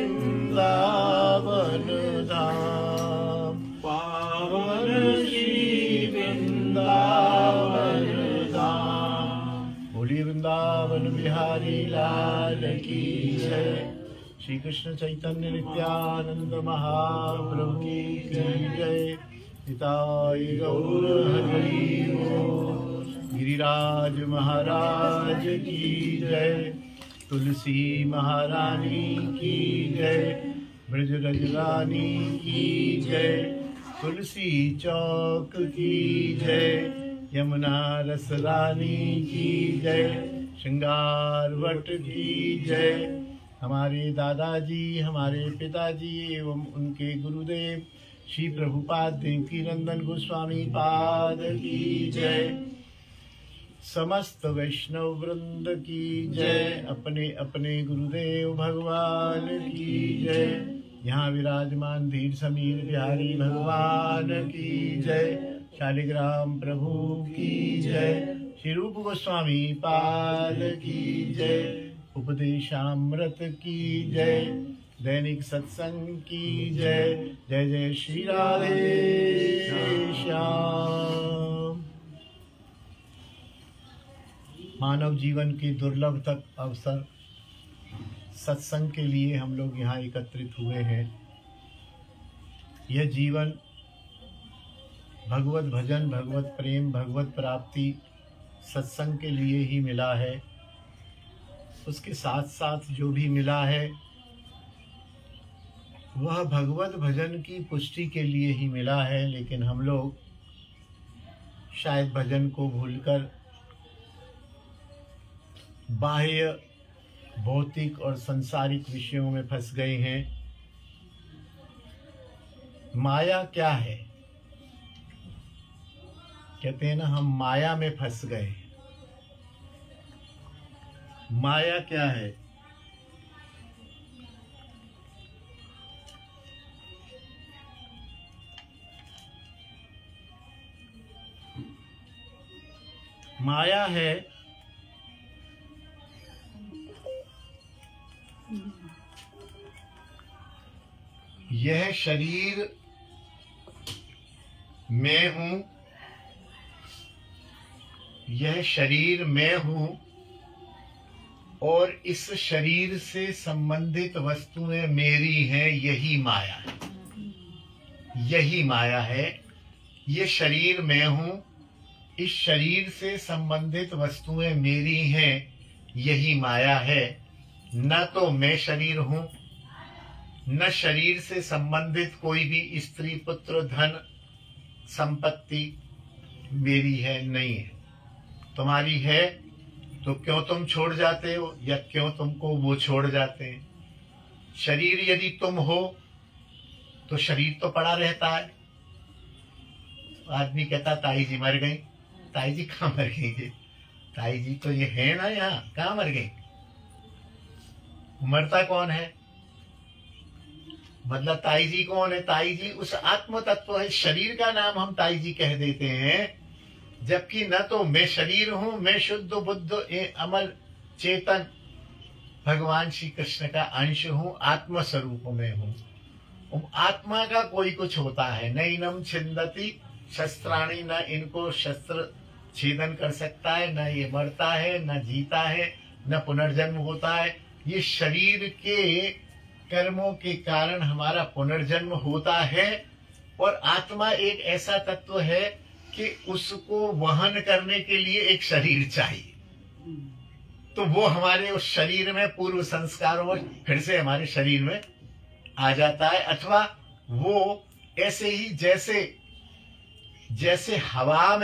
वृंदावन धाम, पावन श्री वृंदावन धाम। बोलिए वृंदावन बिहारी लाल की जय। श्री कृष्ण चैतन्य नित्यानंद महाप्रभु की जय। निताय गौर हरि बोल। गिरिराज महाराज की जय। तुलसी महारानी की जय। ब्रज रानी की जय। तुलसी चौक की जय। यमुना रस रानी की जय। श्रृंगार वट की जय। हमारे दादाजी, हमारे पिताजी एवं उनके गुरुदेव श्री प्रभुपाद देवकीनंदन गोस्वामी पाद की जय। समस्त वैष्णव वृंद की जय। अपने अपने गुरुदेव भगवान की जय। यहाँ विराजमान धीर समीर बिहारी भगवान की जय। शालिग्राम प्रभु की जय। श्री रूप गोस्वामी पाद की जय। उपदेशामृत की जय। दैनिक सत्संग की जय। जय जय श्री राधे श्याम। मानव जीवन के दुर्लभ तक अवसर सत्संग के लिए हम लोग यहाँ एकत्रित हुए हैं। यह जीवन भगवत भजन, भगवत प्रेम, भगवत प्राप्ति सत्संग के लिए ही मिला है। उसके साथ साथ जो भी मिला है वह भगवत भजन की पुष्टि के लिए ही मिला है। लेकिन हम लोग शायद भजन को भूलकर बाह्य भौतिक और सांसारिक विषयों में फंस गए हैं। माया क्या है? कहते हैं ना, हम माया में फंस गए। माया क्या है? माया है यह शरीर मैं हूं, यह शरीर मैं हूं और इस शरीर से संबंधित वस्तुएं मेरी हैं। यही माया है, यही माया है। ये शरीर मैं हूं, इस शरीर से संबंधित वस्तुएं मेरी हैं, यही माया है। न तो मैं शरीर हूं, न शरीर से संबंधित कोई भी स्त्री पुत्र धन संपत्ति मेरी है, नहीं है। तुम्हारी है तो क्यों तुम छोड़ जाते हो, या क्यों तुमको वो छोड़ जाते हैं? शरीर यदि तुम हो तो शरीर तो पड़ा रहता है। आदमी कहता ताई जी मर गई। ताई जी कहाँ मर गई जी? ताई जी तो ये है ना, यहाँ कहाँ मर गई? मरता कौन है? मतलब ताई जी कौन है? ताई जी उस आत्म तत्व है। शरीर का नाम हम ताई जी कह देते हैं, जबकि न तो मैं शरीर हूं, मैं शुद्ध बुद्ध अमल चेतन भगवान श्री कृष्ण का अंश हूं, आत्म स्वरूप में हूं। आत्मा का कोई कुछ होता है, न इनम छिंदती शस्त्राणी, न इनको शस्त्र छेदन कर सकता है, न ये मरता है, न जीता है, न पुनर्जन्म होता है। ये शरीर के कर्मों के कारण हमारा पुनर्जन्म होता है। और आत्मा एक ऐसा तत्व है कि उसको वहन करने के लिए एक शरीर चाहिए। तो वो हमारे उस शरीर में पूर्व संस्कारों में फिर से हमारे शरीर में आ जाता है। अथवा वो ऐसे ही जैसे हवा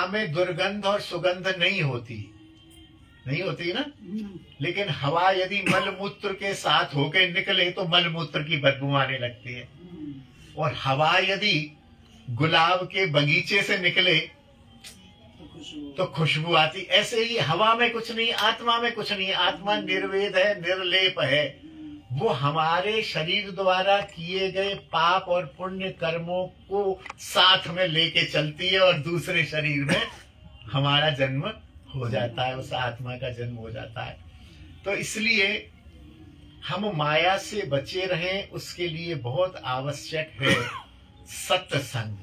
में दुर्गंध और सुगंध नहीं होती ना, लेकिन हवा यदि मल मूत्र के साथ होके निकले तो मल मूत्र की बदबू आने लगती है। और हवा यदि गुलाब के बगीचे से निकले तो खुशबू आती। ऐसे ही हवा में कुछ नहीं, आत्मा में कुछ नहीं। आत्मा निर्वेद है, निर्लेप है। वो हमारे शरीर द्वारा किए गए पाप और पुण्य कर्मों को साथ में लेके चलती है और दूसरे शरीर में हमारा जन्म हो जाता है, उस आत्मा का जन्म हो जाता है। तो इसलिए हम माया से बचे रहें उसके लिए बहुत आवश्यक है सत्संग।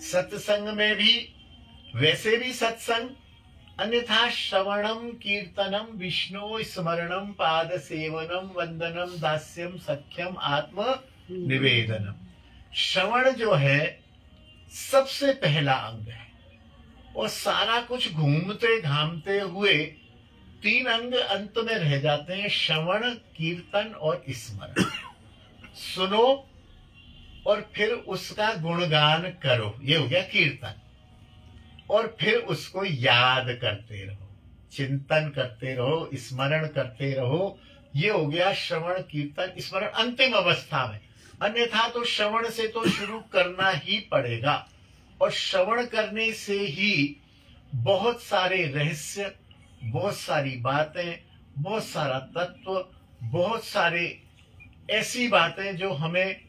सत्संग में भी वैसे भी सत्संग, अन्यथा श्रवणम कीर्तनम विष्णु स्मरणम पाद सेवनम वंदनम दास्यम सख्यम आत्म निवेदनम। श्रवण जो है सबसे पहला अंग है, और सारा कुछ घूमते घामते हुए 3 अंग अंत में रह जाते हैं, श्रवण, कीर्तन और स्मरण। सुनो और फिर उसका गुणगान करो, ये हो गया कीर्तन। और फिर उसको याद करते रहो, चिंतन करते रहो, स्मरण करते रहो, ये हो गया श्रवण, कीर्तन, स्मरण अंतिम अवस्था में। अन्यथा तो श्रवण से तो शुरू करना ही पड़ेगा, और श्रवण करने से ही बहुत सारे रहस्य, बहुत सारी बातें, बहुत सारा तत्व, बहुत सारे ऐसी बातें जो हमें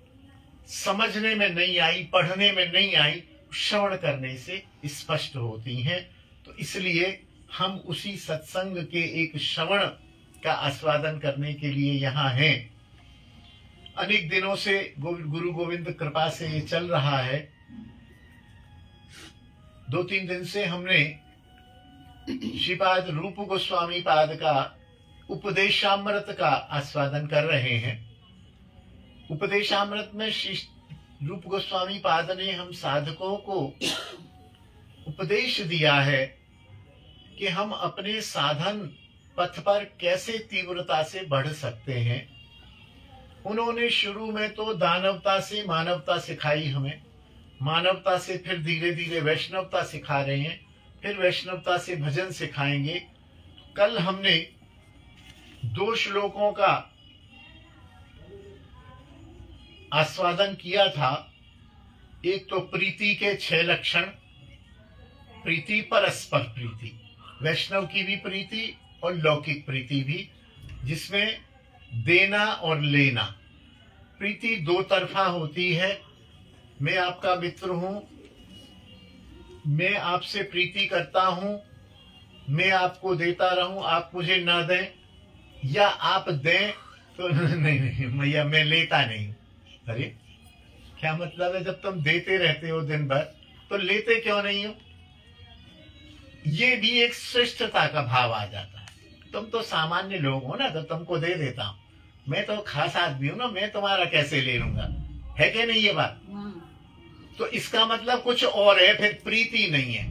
समझने में नहीं आई, पढ़ने में नहीं आई, श्रवण करने से स्पष्ट होती हैं। तो इसलिए हम उसी सत्संग के एक श्रवण का आस्वादन करने के लिए यहाँ हैं। अनेक दिनों से गुरु गोविंद कृपा से ये चल रहा है। 2-3 दिन से हमने श्रीपाद रूप गोस्वामी पाद का उपदेशामृत का आस्वादन कर रहे हैं। उपदेशामृत में श्री रूप गोस्वामी पाद ने हम साधकों को उपदेश दिया है कि हम अपने साधन पथ पर कैसे तीव्रता से बढ़ सकते हैं। उन्होंने शुरू में तो दानवता से मानवता सिखाई हमें, मानवता से फिर धीरे धीरे वैष्णवता सिखा रहे हैं, फिर वैष्णवता से भजन सिखाएंगे। कल हमने 2 श्लोकों का आस्वादन किया था। एक तो प्रीति के 6 लक्षण, प्रीति, परस्पर प्रीति, वैष्णव की भी प्रीति और लौकिक प्रीति भी, जिसमें देना और लेना। प्रीति 2 तरफा होती है। मैं आपका मित्र हूं, मैं आपसे प्रीति करता हूं, मैं आपको देता रहूं, आप मुझे ना दें, या आप दें तो नहीं भैया मैं लेता नहीं। अरे क्या मतलब है, जब तुम देते रहते हो दिन भर तो लेते क्यों नहीं हो? ये भी एक श्रेष्ठता का भाव आ जाता है। तुम तो सामान्य लोग हो ना, तो तुमको दे देता हूं, मैं तो खास आदमी हूं ना, मैं तुम्हारा कैसे ले लूंगा, है कि नहीं ये बात? तो इसका मतलब कुछ और है, फिर प्रीति नहीं है।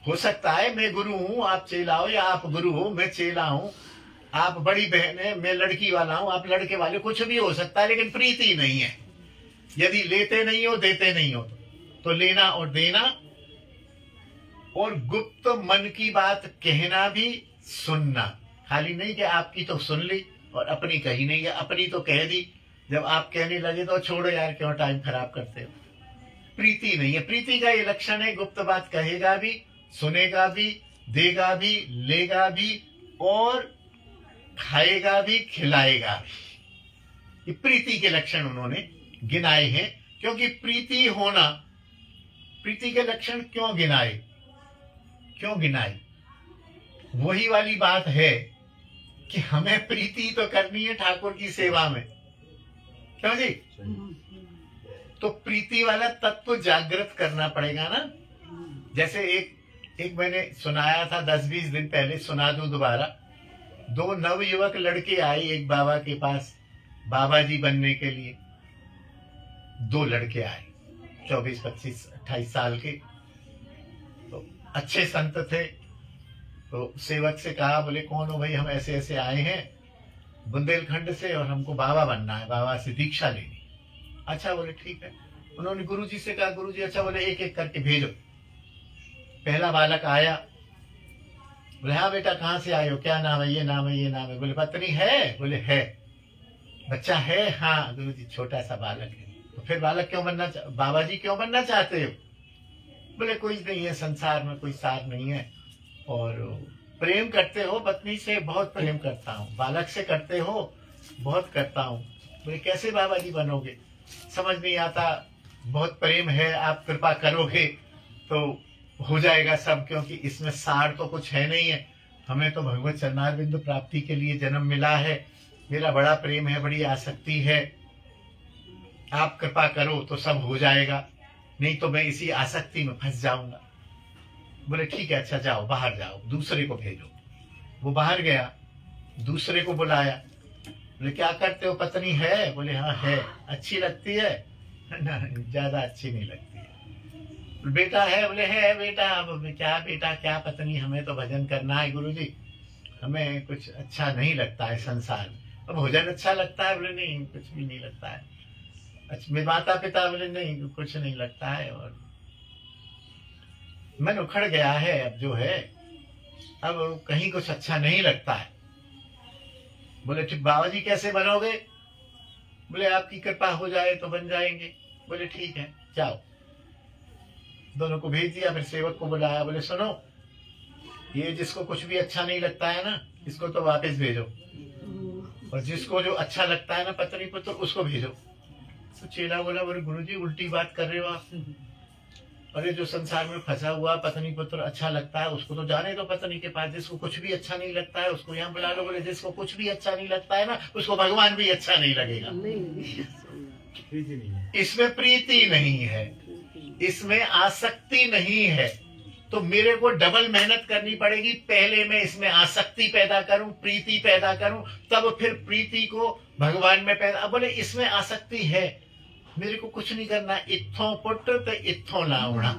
हो सकता है मैं गुरु हूं, आप चेला हो, या आप गुरु हो, मैं चेला हूं, आप बड़ी बहन है, मैं लड़की वाला हूं, आप लड़के वाले, कुछ भी हो सकता है, लेकिन प्रीति नहीं है। यदि लेते नहीं हो, देते नहीं हो, तो लेना और देना, और गुप्त मन की बात कहना भी, सुनना। खाली नहीं कि आपकी तो सुन ली और अपनी कही नहीं है, अपनी तो कह दी, जब आप कहने लगे तो छोड़ो यार, क्यों टाइम खराब करते हो। प्रीति नहीं है। प्रीति का ये लक्षण है, गुप्त बात कहेगा भी, सुनेगा भी, देगा भी, लेगा भी, और खाएगा भी, खिलाएगा भी। ये प्रीति के लक्षण उन्होंने गिनाए हैं। क्योंकि प्रीति होना, प्रीति के लक्षण क्यों गिनाए, क्यों गिनाए? वही वाली बात है कि हमें प्रीति तो करनी है ठाकुर की सेवा में, क्यों जी? तो प्रीति वाला तत्व जागृत करना पड़ेगा ना। जैसे एक मैंने सुनाया था 10-20 दिन पहले, सुना दूं दोबारा। 2 नवयुवक लड़के आए एक बाबा के पास बाबा जी बनने के लिए। 2 लड़के आए, 24, 25, 28 साल के, तो अच्छे संत थे। तो सेवक से कहा, बोले कौन हो भाई? हम ऐसे ऐसे आए हैं बुंदेलखंड से और हमको बाबा बनना है, बाबा से दीक्षा लेनी। अच्छा, बोले ठीक है। उन्होंने गुरुजी से कहा, गुरुजी अच्छा, बोले एक एक करके भेजो। पहला बालक आया, बोले हाँ बेटा कहाँ से आए हो, क्या नाम है? ये नाम है, ये नाम है। बोले पत्नी है? बोले है। बच्चा है? हाँ। गुरुजी छोटा सा बालक है। तो फिर बालक क्यों बनना, बाबा जी क्यों बनना चाहते हो? बोले कोई नहीं है, संसार में कोई सार नहीं है, और प्रेम करते हो पत्नी से? बहुत प्रेम करता हूँ। बालक से करते हो? बहुत करता हूँ। बोले कैसे बाबा जी बनोगे? समझ नहीं आता, बहुत प्रेम है, आप कृपा करोगे तो हो जाएगा सब, क्योंकि इसमें सार तो कुछ है नहीं है, हमें तो भगवत चरणारविंद प्राप्ति के लिए जन्म मिला है, मेरा बड़ा प्रेम है, बड़ी आसक्ति है, आप कृपा करो तो सब हो जाएगा, नहीं तो मैं इसी आसक्ति में फंस जाऊंगा। बोले ठीक है, अच्छा जाओ, बाहर जाओ, दूसरे को भेजो। वो बाहर गया, दूसरे को बुलाया। बोले क्या करते हो, पत्नी है? बोले हाँ है। अच्छी लगती है? ना, ज्यादा अच्छी नहीं लगती है। बेटा है? बोले है बेटा। अब क्या बेटा, क्या पत्नी, हमें तो भजन करना है गुरुजी, हमें कुछ अच्छा नहीं लगता है संसार में। अब भोजन अच्छा लगता है? बोले नहीं, कुछ भी नहीं लगता है। अच्छा, मेरे माता पिता? बोले नहीं, कुछ नहीं लगता है, और मन उखड़ गया है अब जो है, अब कहीं कुछ अच्छा नहीं लगता है। बोले ठीक, बाबा जी कैसे बनोगे? बोले आपकी कृपा हो जाए तो बन जाएंगे। बोले ठीक है, जाओ। दोनों को भेज दिया, फिर सेवक को बुलाया। बोले सुनो, ये जिसको कुछ भी अच्छा नहीं लगता है ना, इसको तो वापस भेजो, और जिसको जो अच्छा लगता है ना, पत्नी पुत्र, उसको भेजो। तो चेला बोला, बोले गुरुजी उल्टी बात कर रहे हो आप। अरे जो संसार में फंसा हुआ पत्नी पुत्र अच्छा लगता है, उसको तो जाने दो पत्नी के पास। जिसको कुछ भी अच्छा नहीं लगता है, उसको यहाँ बुला लो। बोले जिसको कुछ भी अच्छा नहीं लगता है ना, उसको भगवान भी अच्छा नहीं लगेगा। इसमें प्रीति नहीं है, इसमें आसक्ति नहीं है, तो मेरे को डबल मेहनत करनी पड़ेगी। पहले मैं इसमें आसक्ति पैदा करूं, प्रीति पैदा करूं, तब फिर प्रीति को भगवान में पैदा। अब बोले इसमें आसक्ति है, मेरे को कुछ नहीं करना, इत्थों पुत्र तो इत्थों लावना।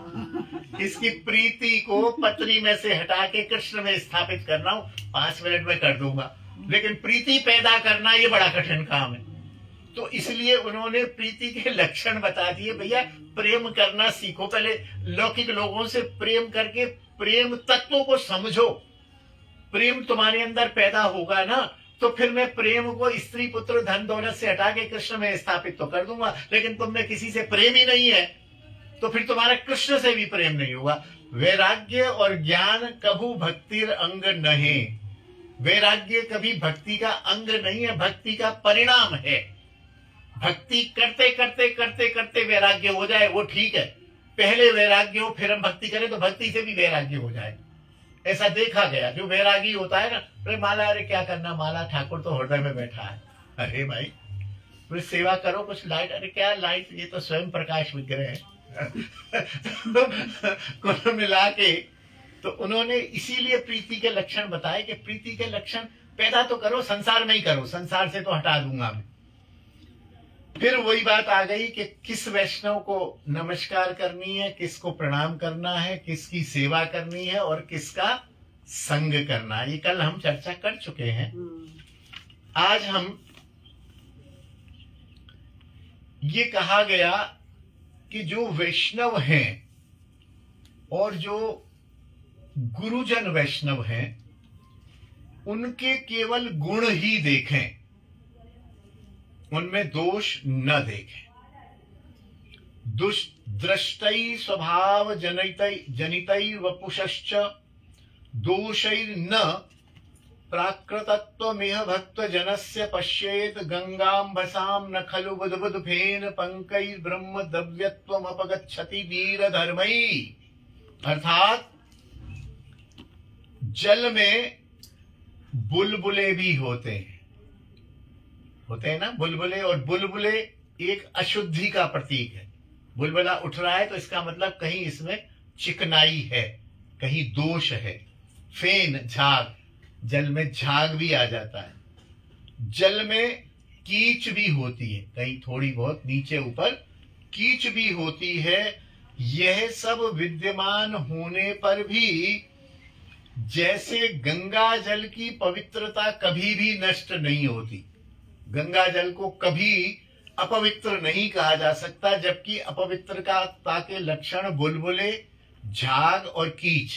इसकी प्रीति को पत्नी में से हटा के कृष्ण में स्थापित करना हूं, 5 मिनट में कर दूंगा, लेकिन प्रीति पैदा करना ये बड़ा कठिन काम है। तो इसलिए उन्होंने प्रीति के लक्षण बता दिए। भैया प्रेम करना सीखो, पहले लौकिक लोगों से प्रेम करके प्रेम तत्वों को समझो। प्रेम तुम्हारे अंदर पैदा होगा ना, तो फिर मैं प्रेम को स्त्री पुत्र धन दौलत से हटा के कृष्ण में स्थापित तो कर दूंगा। लेकिन तुमने किसी से प्रेम ही नहीं है, तो फिर तुम्हारा कृष्ण से भी प्रेम नहीं होगा। वैराग्य और ज्ञान कभू भक्तिर अंग नहीं। वैराग्य कभी भक्ति का अंग नहीं है, भक्ति का परिणाम है। भक्ति करते करते करते करते वैराग्य हो जाए वो ठीक है, पहले वैराग्य हो फिर हम भक्ति करें तो भक्ति से भी वैराग्य हो जाए। ऐसा देखा गया। जो वैरागी होता है ना, अरे माला, अरे क्या करना माला, ठाकुर तो हृदय में बैठा है। अरे भाई कुछ सेवा करो, कुछ लाइट, अरे क्या लाइट, ये तो स्वयं प्रकाश विग्रह है। कुल मिला के तो उन्होंने इसीलिए प्रीति के लक्षण बताए कि प्रीति के लक्षण पैदा तो करो, संसार में ही करो, संसार से तो हटा दूंगा मैं। फिर वही बात आ गई कि किस वैष्णव को नमस्कार करनी है, किसको प्रणाम करना है, किसकी सेवा करनी है और किसका संग करना है। ये कल हम चर्चा कर चुके हैं। आज हम ये कहा गया कि जो वैष्णव हैं और जो गुरुजन वैष्णव हैं, उनके केवल गुण ही देखें, उनमें दोष न देखें। दृष्टै स्वभाव जनितै वपुषश्च दोषैर्न प्राकृतत्वमिह भक्त जनस्य पश्येत गंगाम्भसाम न खलु बुद्बुद फेन पंकैर् ब्रह्म द्रव्यत्वमपगच्छति वीर धर्मैः। अर्थात जल में बुलबुले भी होते हैं ना, बुलबुले। और बुलबुले एक अशुद्धि का प्रतीक है। बुलबुला उठ रहा है तो इसका मतलब कहीं इसमें चिकनाई है, कहीं दोष है। फेन, झाग, जल में झाग भी आ जाता है। जल में कीच भी होती है, कहीं थोड़ी बहुत नीचे ऊपर कीच भी होती है। यह सब विद्यमान होने पर भी जैसे गंगा जल की पवित्रता कभी भी नष्ट नहीं होती, गंगा जल को कभी अपवित्र नहीं कहा जा सकता, जबकि अपवित्रता के लक्षण बुलबुले, झाग और कीच,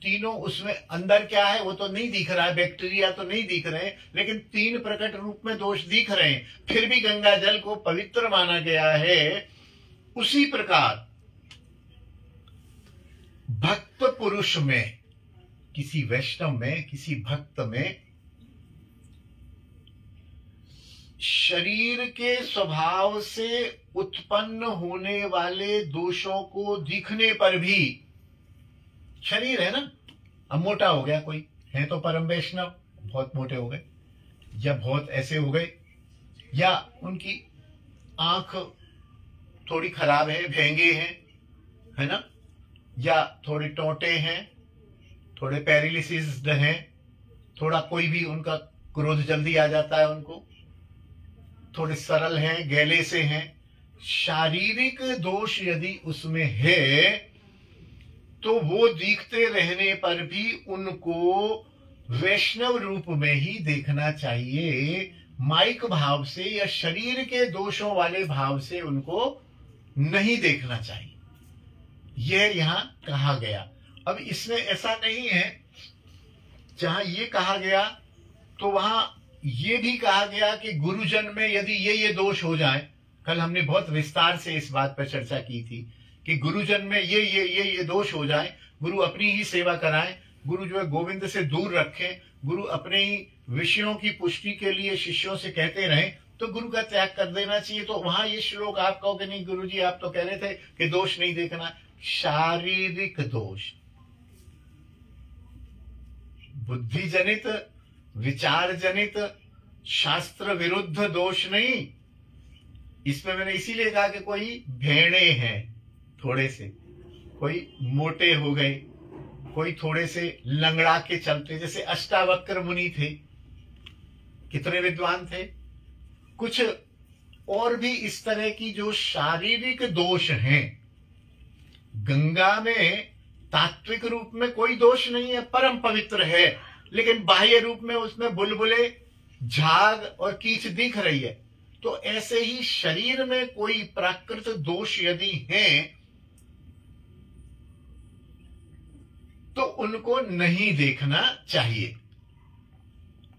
तीनों उसमें अंदर क्या है वो तो नहीं दिख रहा है, बैक्टीरिया तो नहीं दिख रहे हैं, लेकिन 3 प्रकट रूप में दोष दिख रहे हैं, फिर भी गंगा जल को पवित्र माना गया है। उसी प्रकार भक्त पुरुष में, किसी वैष्णव में, किसी भक्त में शरीर के स्वभाव से उत्पन्न होने वाले दोषों को दिखने पर भी, शरीर है ना, अब मोटा हो गया कोई है तो परम वैष्णव, बहुत मोटे हो गए, या बहुत ऐसे हो गए, या उनकी आंख थोड़ी खराब है, भेंगे हैं, है ना, या थोड़े टोटे हैं, थोड़े पैरालिसिस्ड हैं, थोड़ा कोई भी उनका क्रोध जल्दी आ जाता है उनको, थोड़े सरल हैं, गैले से हैं, शारीरिक दोष यदि उसमें है तो वो दिखते रहने पर भी उनको वैष्णव रूप में ही देखना चाहिए, माइक भाव से या शरीर के दोषों वाले भाव से उनको नहीं देखना चाहिए। यह यहां कहा गया। अब इसमें ऐसा नहीं है, जहां ये कहा गया तो वहां ये भी कहा गया कि गुरुजन में यदि ये दोष हो जाए, कल हमने बहुत विस्तार से इस बात पर चर्चा की थी कि गुरुजन में ये दोष हो जाए, गुरु अपनी ही सेवा कराएं, गुरु जो है गोविंद से दूर रखें, गुरु अपने ही विषयों की पुष्टि के लिए शिष्यों से कहते रहें, तो गुरु का त्याग कर देना चाहिए। तो वहां ये श्लोक आप कहोगे नहीं गुरुजी आप तो कह रहे थे कि दोष नहीं देखना, शारीरिक दोष, बुद्धि जनित, विचार जनित, शास्त्र विरुद्ध दोष नहीं। इसमें मैंने इसीलिए कहा कि कोई भेड़े हैं थोड़े से, कोई मोटे हो गए, कोई थोड़े से लंगड़ा के चलते, जैसे अष्टावक्र मुनि थे, कितने विद्वान थे, कुछ और भी इस तरह की जो शारीरिक दोष हैं। गंगा में तात्विक रूप में कोई दोष नहीं है, परम पवित्र है, लेकिन बाह्य रूप में उसमें बुलबुले, झाग और कीच दिख रही है। तो ऐसे ही शरीर में कोई प्राकृत दोष यदि हैं तो उनको नहीं देखना चाहिए।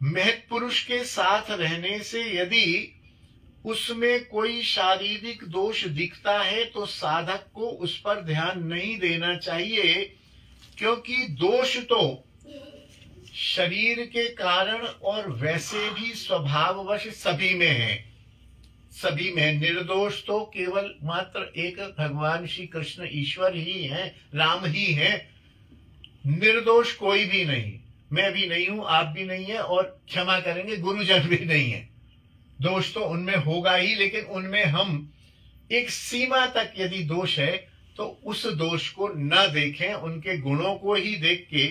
महत् पुरुष के साथ रहने से यदि उसमें कोई शारीरिक दोष दिखता है तो साधक को उस पर ध्यान नहीं देना चाहिए, क्योंकि दोष तो शरीर के कारण और वैसे भी स्वभाववश सभी में है, सभी में। निर्दोष तो केवल मात्र एक भगवान श्री कृष्ण ईश्वर ही है, राम ही है। निर्दोष कोई भी नहीं, मैं भी नहीं हूं, आप भी नहीं है, और क्षमा करेंगे गुरुजन भी नहीं है। दोष तो उनमें होगा ही, लेकिन उनमें हम एक सीमा तक यदि दोष है तो उस दोष को न देखें, उनके गुणों को ही देख के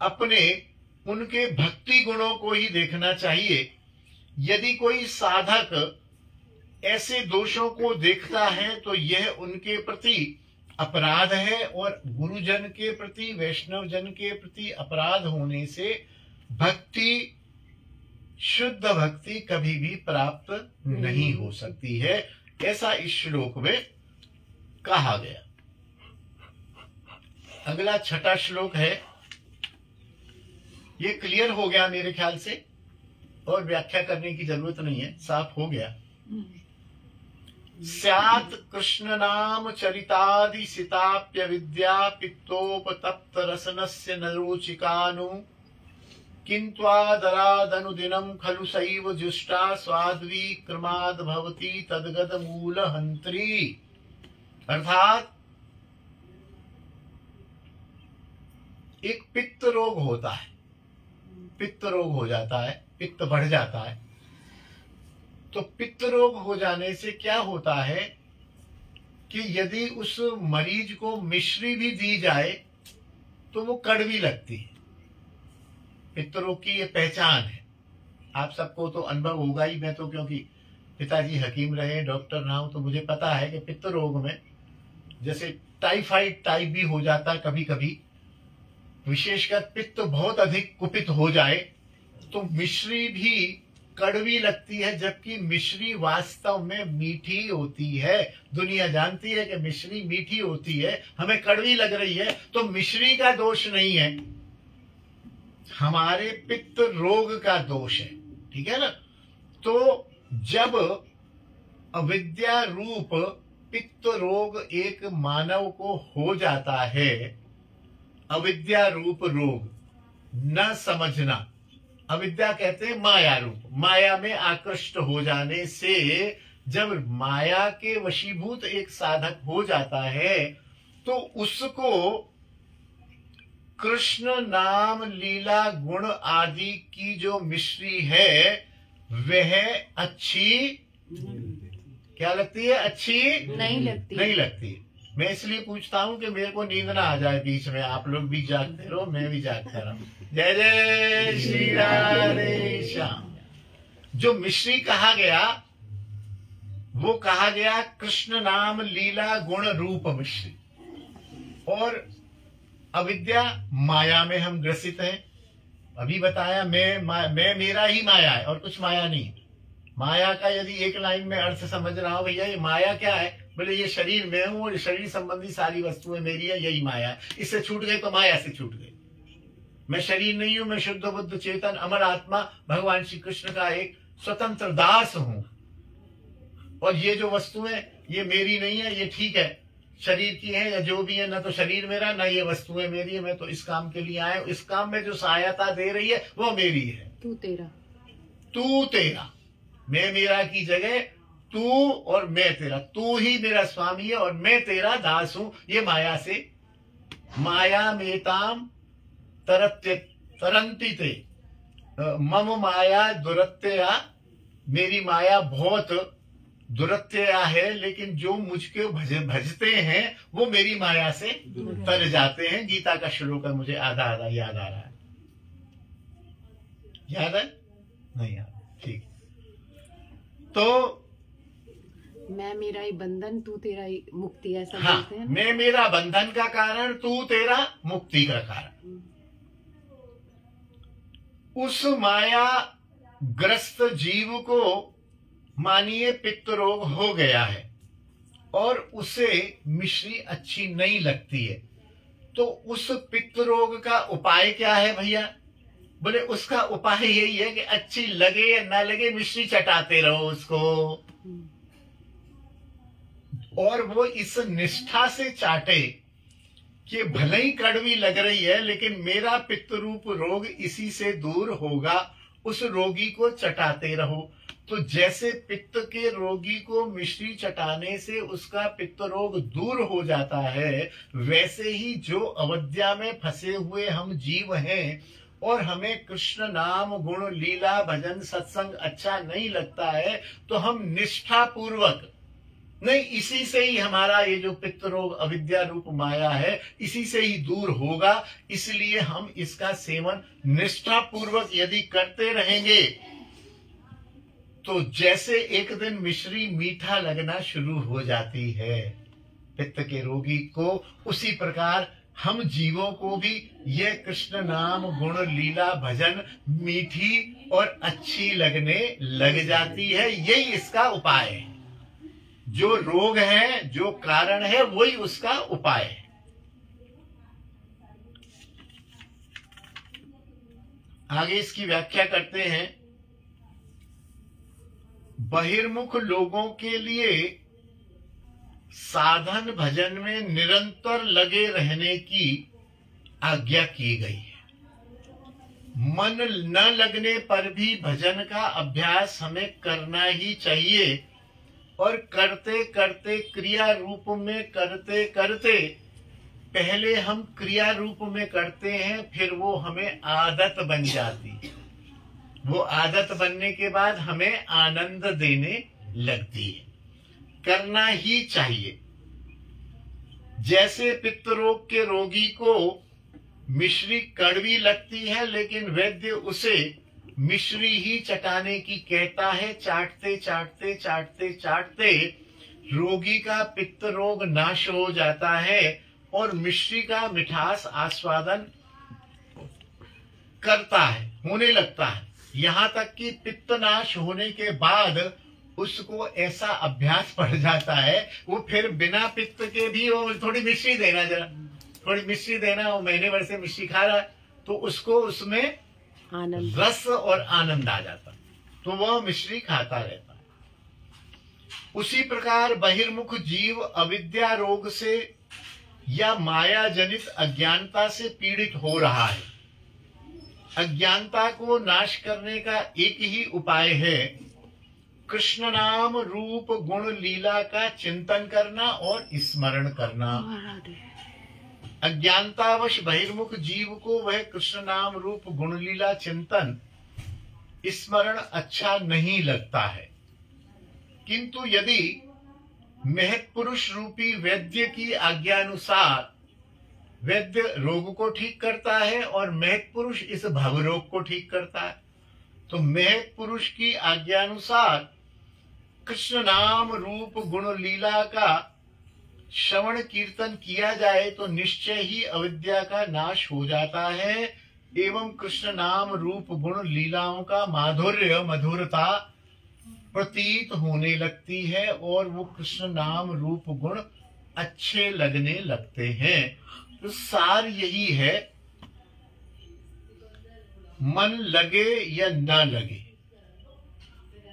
अपने उनके भक्ति गुणों को ही देखना चाहिए। यदि कोई साधक ऐसे दोषों को देखता है तो यह उनके प्रति अपराध है, और गुरुजन के प्रति, वैष्णव जन के प्रति अपराध होने से भक्ति, शुद्ध भक्ति कभी भी प्राप्त नहीं हो सकती है, ऐसा इस श्लोक में कहा गया। अगला छठा श्लोक है, ये क्लियर हो गया मेरे ख्याल से, और व्याख्या करने की जरूरत नहीं है, साफ हो गया। स्यात् कृष्ण नाम चरितादि सिताप्य विद्या पित्तोपतप्त रसनस्य न रुचिकानु किन्त्वादरादनुदिनं खलु सैव जुष्टा स्वाद्वी क्रमाद् भवति तद्गत मूल हंत्री। अर्थात एक पित्त रोग होता है, पित्त रोग हो जाता है, पित्त बढ़ जाता है। तो पित्त रोग हो जाने से क्या होता है कि यदि उस मरीज को मिश्री भी दी जाए तो वो कड़वी लगती है। पित्त रोग की ये पहचान है, आप सबको तो अनुभव होगा ही। मैं तो क्योंकि पिताजी हकीम रहे, डॉक्टर ना हो, तो मुझे पता है कि पित्त रोग में जैसे टाइफाइड टाइप भी हो जाता है कभी कभी, विशेषकर पित्त बहुत अधिक कुपित हो जाए तो मिश्री भी कड़वी लगती है, जबकि मिश्री वास्तव में मीठी होती है। दुनिया जानती है कि मिश्री मीठी होती है, हमें कड़वी लग रही है, तो मिश्री का दोष नहीं है, हमारे पित्त रोग का दोष है। ठीक है ना। तो जब अविद्या रूप पित्त रोग एक मानव को हो जाता है, अविद्या रूप रोग, न समझना, अविद्या कहते हैं माया रूप, माया में आकृष्ट हो जाने से जब माया के वशीभूत एक साधक हो जाता है तो उसको कृष्ण नाम लीला गुण आदि की जो मिश्री है वह अच्छी क्या लगती है? अच्छी नहीं लगती। मैं इसलिए पूछता हूँ कि मेरे को नींद ना आ जाए बीच में, आप लोग भी जागते रहो, मैं भी जागता रहूं। जय जय श्री राधे श्याम। जो मिश्री कहा गया वो कहा गया कृष्ण नाम लीला गुण रूप मिश्री। और अविद्या माया में हम ग्रसित हैं। अभी बताया मैं मेरा ही माया है और कुछ माया नहीं। माया का यदि एक लाइन में अर्थ समझ रहा हो, भैया ये माया क्या है? बोले ये शरीर में हूं और शरीर संबंधी सारी वस्तुएं मेरी है, यही माया है। इससे छूट गए तो माया से छूट गए। मैं शरीर नहीं हूं, मैं शुद्ध बुद्ध चेतन अमर आत्मा भगवान श्री कृष्ण का एक स्वतंत्र दास हूं। और ये जो वस्तुएं ये मेरी नहीं है, ये ठीक है शरीर की है या जो भी है, ना तो शरीर मेरा ना ये वस्तुएं मेरी है। मैं तो इस काम के लिए आया हूं, इस काम में जो सहायता दे रही है वो मेरी है। तू तेरा मैं मेरा की जगह तू और मैं तेरा। तू ही मेरा स्वामी है और मैं तेरा दास हूं। ये माया से माया मेताम तरंती ते मम माया दुरत्या। मेरी माया बहुत दुरत्या है, लेकिन जो मुझको भजते हैं वो मेरी माया से तर जाते हैं। गीता का श्लोक है, मुझे आधा आधा याद आ रहा है। याद है? नहीं याद? ठीक। तो मैं मेरा ही बंधन तू तेरा ही मुक्ति, ऐसा बोलते हैं। मैं मेरा बंधन का कारण, तू तेरा मुक्ति का कारण। उस माया ग्रस्त जीव को मानिए पित्त रोग हो गया है और उसे मिश्री अच्छी नहीं लगती है, तो उस पित्त रोग का उपाय क्या है भैया? बोले उसका उपाय यही है कि अच्छी लगे या ना लगे मिश्री चटाते रहो उसको। और वो इस निष्ठा से चाटे कि भले ही कड़वी लग रही है लेकिन मेरा पित्त रूप रोग इसी से दूर होगा। उस रोगी को चटाते रहो। तो जैसे पित्त के रोगी को मिश्री चटाने से उसका पित्त रोग दूर हो जाता है, वैसे ही जो अविद्या में फंसे हुए हम जीव हैं और हमें कृष्ण नाम गुण लीला भजन सत्संग अच्छा नहीं लगता है, तो हम निष्ठा पूर्वक नहीं, इसी से ही हमारा ये जो पित्त रोग अविद्या रूप माया है इसी से ही दूर होगा। इसलिए हम इसका सेवन निष्ठा पूर्वक यदि करते रहेंगे तो जैसे एक दिन मिश्री मीठा लगना शुरू हो जाती है पित्त के रोगी को, उसी प्रकार हम जीवों को भी यह कृष्ण नाम गुण लीला भजन मीठी और अच्छी लगने लग जाती है। यही इसका उपाय है। जो रोग है, जो कारण है, वही उसका उपाय है। आगे इसकी व्याख्या करते हैं। बहिर्मुख लोगों के लिए साधन भजन में निरंतर लगे रहने की आज्ञा की गई है। मन न लगने पर भी भजन का अभ्यास हमें करना ही चाहिए और करते करते क्रिया रूप में करते करते, पहले हम क्रिया रूप में करते हैं फिर वो हमें आदत बन जाती है। वो आदत बनने के बाद हमें आनंद देने लगती है। करना ही चाहिए। जैसे पित्त रोग के रोगी को मिश्री कड़वी लगती है लेकिन वैद्य उसे मिश्री ही चटाने की कहता है। चाटते चाटते चाटते चाटते रोगी का पित्त रोग नाश हो जाता है और मिश्री का मिठास आस्वादन करता है, होने लगता है। यहाँ तक कि पित्त नाश होने के बाद उसको ऐसा अभ्यास पड़ जाता है, वो फिर बिना पित्त के भी वो थोड़ी मिश्री देना, जरा थोड़ी मिश्री देना। वो महीने भर से मिश्री खा रहा है तो उसको उसमें आनंद, रस और आनंद आ जाता, तो वह मिश्री खाता रहता है। उसी प्रकार बहिर्मुख जीव अविद्या रोग से या माया जनित अज्ञानता से पीड़ित हो रहा है। अज्ञानता को नाश करने का एक ही उपाय है, कृष्ण नाम रूप गुण लीला का चिंतन करना और स्मरण करना। अज्ञानतावश बहिर्मुख जीव को वह कृष्ण नाम रूप गुण लीला चिंतन स्मरण अच्छा नहीं लगता है। किंतु यदि महत् पुरुष रूपी वैद्य की आज्ञानुसार, वैद्य रोग को ठीक करता है और महत् पुरुष इस भवरोग को ठीक करता है, तो महत् पुरुष की आज्ञानुसार कृष्ण नाम रूप गुण लीला का श्रवण कीर्तन किया जाए तो निश्चय ही अविद्या का नाश हो जाता है एवं कृष्ण नाम रूप गुण लीलाओं का माधुर्य मधुरता प्रतीत होने लगती है और वो कृष्ण नाम रूप गुण अच्छे लगने लगते हैं। तो सार यही है, मन लगे या न लगे,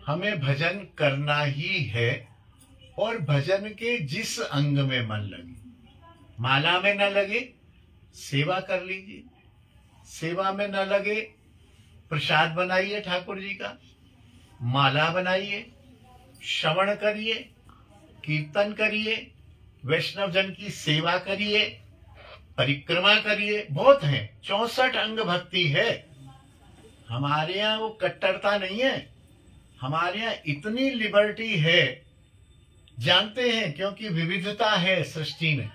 हमें भजन करना ही है और भजन के जिस अंग में मन लगे। माला में न लगे सेवा कर लीजिए, सेवा में न लगे प्रसाद बनाइए ठाकुर जी का, माला बनाइए, श्रवण करिए, कीर्तन करिए, वैष्णव जन की सेवा करिए, परिक्रमा करिए। बहुत है, 64 अंग भक्ति है। हमारे यहाँ वो कट्टरता नहीं है, हमारे यहाँ इतनी लिबर्टी है, जानते हैं क्योंकि विविधता है सृष्टि में,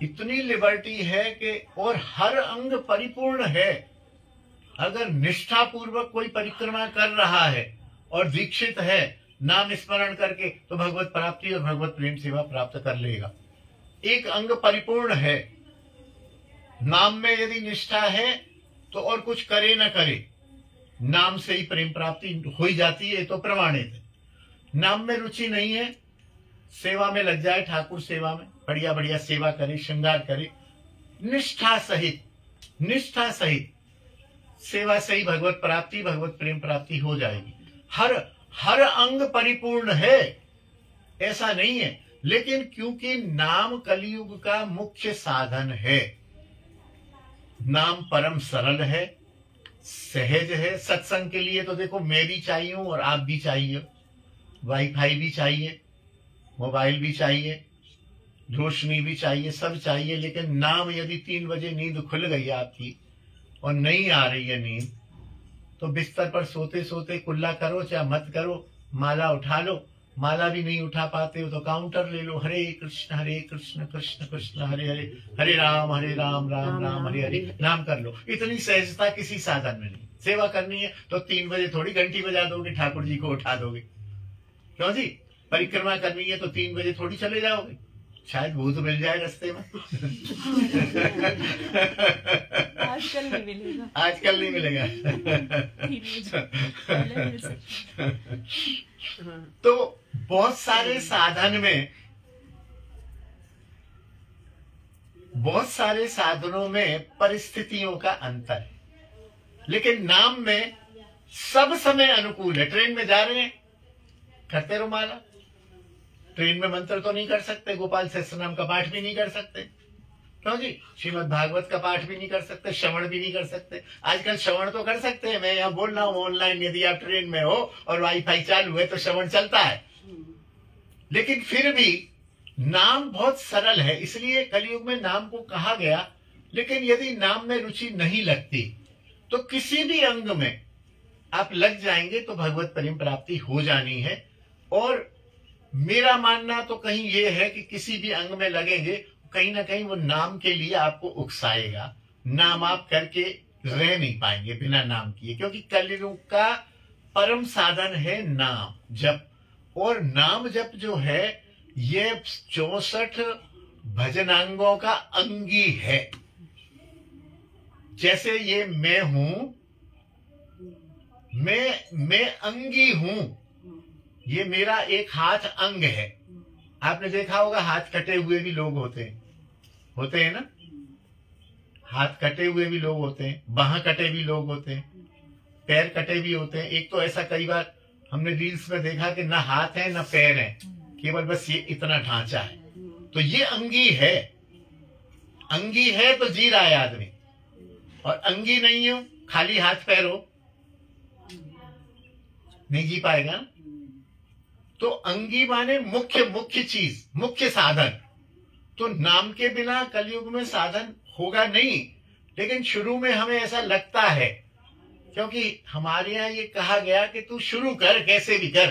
इतनी लिबर्टी है कि और हर अंग परिपूर्ण है। अगर निष्ठा पूर्वक कोई परिक्रमा कर रहा है और दीक्षित है नाम स्मरण करके, तो भगवत प्राप्ति और भगवत प्रेम सेवा प्राप्त कर लेगा। एक अंग परिपूर्ण है। नाम में यदि निष्ठा है तो और कुछ करे न करे, नाम से ही प्रेम प्राप्ति हो ही जाती है, तो प्रमाणित है। नाम में रुचि नहीं है, सेवा में लग जाए, ठाकुर सेवा में बढ़िया बढ़िया सेवा करे, श्रृंगार करे, निष्ठा सहित सेवा से ही भगवत प्राप्ति भगवत प्रेम प्राप्ति हो जाएगी। हर अंग परिपूर्ण है, ऐसा नहीं है। लेकिन क्योंकि नाम कलियुग का मुख्य साधन है, नाम परम सरल है, सहज है। सत्संग के लिए तो देखो मैं भी चाहिए हूं और आप भी चाहिए, वाईफाई भी चाहिए, मोबाइल भी चाहिए, रोशनी भी चाहिए, सब चाहिए। लेकिन नाम यदि 3 बजे नींद खुल गई आपकी और नहीं आ रही है नींद, तो बिस्तर पर सोते सोते कुल्ला करो चाहे मत करो, माला उठा लो। माला भी नहीं उठा पाते हो तो काउंटर ले लो, हरे कृष्ण कृष्ण कृष्ण हरे हरे, हरे राम राम राम हरे हरे, नाम कर लो। इतनी सहजता किसी साधन में नहीं। सेवा करनी है तो 3 बजे थोड़ी घंटी बजा दोगे, ठाकुर जी को उठा दोगे, क्यों जी? परिक्रमा करनी है तो 3 बजे थोड़ी चले जाओगे, शायद भूत मिल जाए रास्ते में। आजकल नहीं मिलेगा। तो बहुत सारे साधनों में परिस्थितियों का अंतर है, लेकिन नाम में सब समय अनुकूल है। ट्रेन में जा रहे हैं, करते रहो माला। ट्रेन में मंत्र तो नहीं कर सकते, गोपाल सहस्त्रनाम का पाठ भी नहीं कर सकते, क्यों जी? श्रीमद् भागवत का पाठ भी नहीं कर सकते, श्रवण भी नहीं कर सकते। आजकल श्रवण तो कर सकते हैं, मैं यहाँ बोल रहा हूँ ऑनलाइन, यदि आप ट्रेन में हो और वाईफाई चालू है तो श्रवण चलता है। लेकिन फिर भी नाम बहुत सरल है, इसलिए कलयुग में नाम को कहा गया। लेकिन यदि नाम में रुचि नहीं लगती तो किसी भी अंग में आप लग जाएंगे तो भगवत प्रेम प्राप्ति हो जानी है। और मेरा मानना तो कहीं ये है कि किसी भी अंग में लगेंगे, कहीं ना कहीं वो नाम के लिए आपको उकसाएगा। नाम आप करके रह नहीं पाएंगे बिना नाम किए, क्योंकि कलयुग का परम साधन है नाम जप। और नाम जप जो है ये 64 भजनांगों का अंगी है। जैसे ये मैं हूं, मैं अंगी हूं, ये मेरा एक हाथ अंग है। आपने देखा होगा हाथ कटे हुए भी लोग होते हैं ना, हाथ कटे हुए भी लोग होते हैं, बाह कटे भी लोग होते हैं, पैर कटे भी होते हैं। एक तो ऐसा कई बार हमने रील्स में देखा कि ना हाथ है ना पैर है, केवल बस ये इतना ढांचा है। तो ये अंगी है, अंगी है तो जी रहा है आदमी, और अंगी नहीं हो, खाली हाथ पैर हो, नहीं जी पाएगा ना। तो अंगी माने मुख्य चीज, मुख्य साधन। तो नाम के बिना कलयुग में साधन होगा नहीं। लेकिन शुरू में हमें ऐसा लगता है, क्योंकि हमारे यहाँ ये कहा गया कि तू शुरू कर, कैसे भी कर,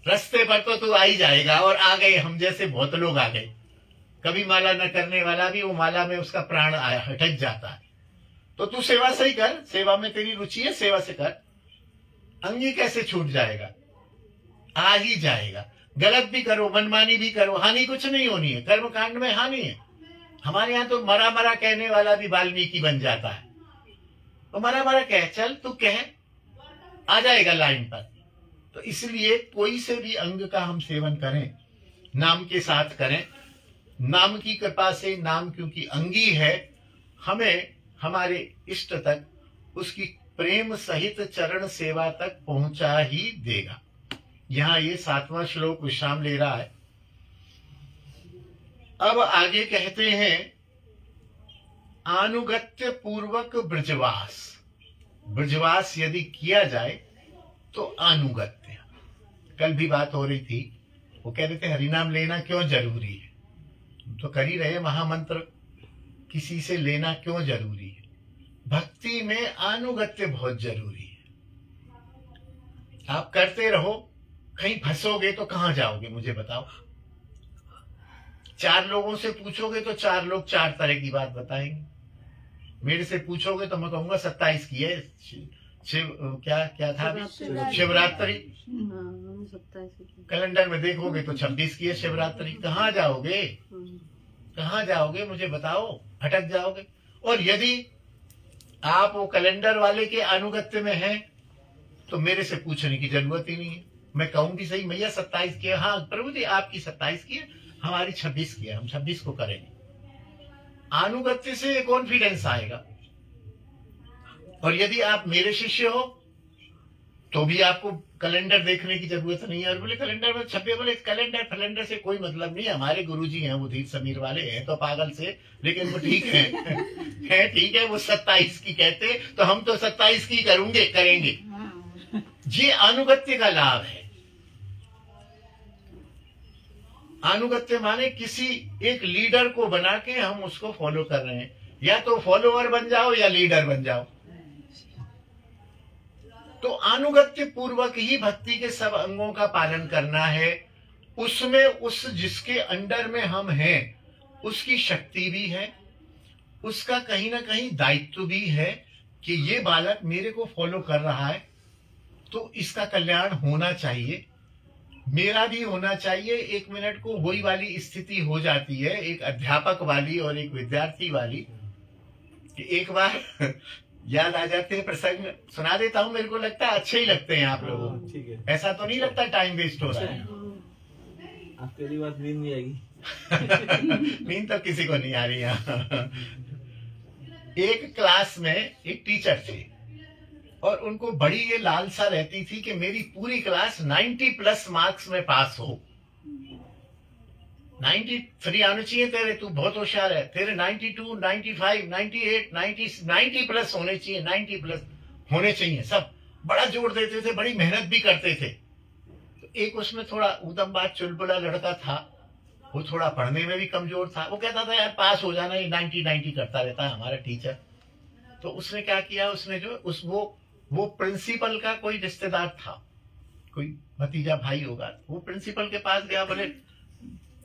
रास्ते पर तो तू आ ही जाएगा। और आ गए, हम जैसे बहुत लोग आ गए। कभी माला न करने वाला भी वो माला में उसका प्राण हटक जाता है। तो तू सेवा से ही कर, सेवा में तेरी रुचि है, सेवा से कर। अंगी कैसे छूट जाएगा? आ ही जाएगा। गलत भी करो, मनमानी भी करो, हानि कुछ नहीं होनी है। कर्म कांड में हानि है। हमारे यहाँ तो मरा मरा कहने वाला भी वाल्मीकि बन जाता है। तो मरा मरा कह, चल तू कह, आ जाएगा लाइन पर। तो इसलिए कोई से भी अंग का हम सेवन करें, नाम के साथ करें। नाम की कृपा से, नाम क्योंकि अंगी है, हमें हमारे इष्ट तक उसकी प्रेम सहित चरण सेवा तक पहुंचा ही देगा। यहां ये 7वां श्लोक विश्राम ले रहा है। अब आगे कहते हैं, आनुगत्य पूर्वक ब्रजवास। ब्रजवास यदि किया जाए तो अनुगत्य। कल भी बात हो रही थी, वो कह रहे थे हरिनाम लेना क्यों जरूरी है? तो कर ही रहे महामंत्र, किसी से लेना क्यों जरूरी है? भक्ति में अनुगत्य बहुत जरूरी है। आप करते रहो, कहीं फंसोगे तो कहां जाओगे मुझे बताओ? 4 लोगों से पूछोगे तो 4 लोग 4 तरह की बात बताएंगे। मेरे से पूछोगे तो मैं कहूंगा 27 की है, क्या था शिवरात्रि। कैलेंडर में देखोगे तो 26 की है शिवरात्रि। कहाँ जाओगे? कहाँ जाओगे मुझे बताओ? भटक जाओगे। और यदि आप वो कैलेंडर वाले के अनुगत्य में हैं तो मेरे से पूछने की जरूरत ही नहीं है। मैं कहूंगी सही भैया 27 की है, हाँ प्रभु जी आपकी 27 की है, हमारी 26 की है, हम 26 को करेंगे। अनुगत्य से कॉन्फिडेंस आएगा। और यदि आप मेरे शिष्य हो तो भी आपको कैलेंडर देखने की जरूरत नहीं है। और बोले कैलेंडर में छपे, बोले कैलेंडर फैलेंडर से कोई मतलब नहीं है। हमारे गुरुजी हैं वो धीर समीर वाले हैं तो पागल से, लेकिन वो ठीक है ठीक है, वो 27 की कहते तो हम तो 27 की करेंगे। ये अनुगत्य का लाभ है। अनुगत्य माने किसी एक लीडर को बना के हम उसको फॉलो कर रहे हैं। या तो फॉलोअर बन जाओ या लीडर बन जाओ। तो अनुगत्य पूर्वक ही भक्ति के सब अंगों का पालन करना है। उसमें उस जिसके अंडर में हम हैं उसकी शक्ति भी है, उसका कहीं ना कहीं दायित्व भी है कि ये बालक मेरे को फॉलो कर रहा है तो इसका कल्याण होना चाहिए, मेरा भी होना चाहिए। 1 मिनट को वही वाली स्थिति हो जाती है, एक अध्यापक वाली और एक विद्यार्थी वाली, कि एक बार याद आ जाते हैं प्रसंग, सुना देता हूं। मेरे को लगता है अच्छे ही लगते हैं आप लोगों को, ऐसा तो नहीं लगता टाइम वेस्ट हो रहा है? आपके लिए बात नींद नहीं आएगी। नींद तो किसी को नहीं आ रही यहाँ। एक क्लास में एक टीचर थे और उनको बड़ी ये लालसा रहती थी कि मेरी पूरी क्लास 90+ मार्क्स में पास हो। 93 आने चाहिए तेरे, तू बहुत होशियार है, तेरे 92, 95, 98, 90+ होने चाहिए, 90+ होने चाहिए। सब बड़ा जोर देते थे, बड़ी मेहनत भी करते थे। तो एक उसमें थोड़ा उदमबाज चुलबुला लड़का था, वो थोड़ा पढ़ने में भी कमजोर था। वो कहता था यार पास हो जाना, ये 90 करता रहता है हमारा टीचर। तो उसने क्या किया, उसने जो वो प्रिंसिपल का कोई रिश्तेदार था, कोई भतीजा भाई होगा, वो प्रिंसिपल के पास गया, बोले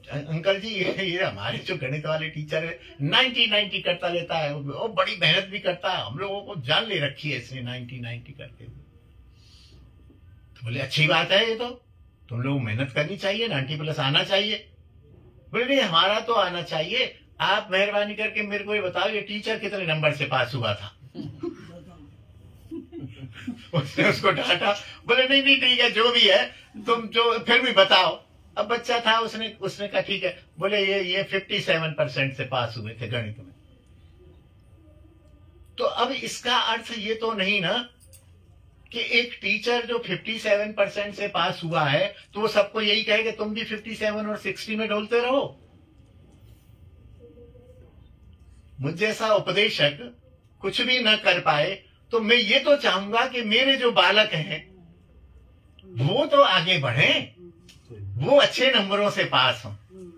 अंकल जी ये हमारे जो गणित वाले टीचर है 90 करता रहता है, वो बड़ी मेहनत भी करता है, हम लोगों को जान ले रखी है इसने 90 करते हुए। तो बोले अच्छी बात है, ये तो तुम लोग मेहनत करनी चाहिए, 90+ आना चाहिए। बोले नहीं हमारा तो आना चाहिए, आप मेहरबानी करके मेरे को ये बताओ ये टीचर कितने नंबर से पास हुआ था। उसने उसको डांटा, बोले नहीं ठीक है जो भी है तुम जो फिर भी बताओ। अब बच्चा था, उसने कहा ठीक है, बोले ये 57% से पास हुए थे गणित में। तो अब इसका अर्थ ये तो नहीं ना कि एक टीचर जो 57% से पास हुआ है तो वो सबको यही कहे कि तुम भी 57 और 60 में डोलते रहो। मुझ जैसा उपदेशक कुछ भी न कर पाए तो मैं ये तो चाहूंगा कि मेरे जो बालक हैं वो तो आगे बढ़े, वो अच्छे नंबरों से पास हों।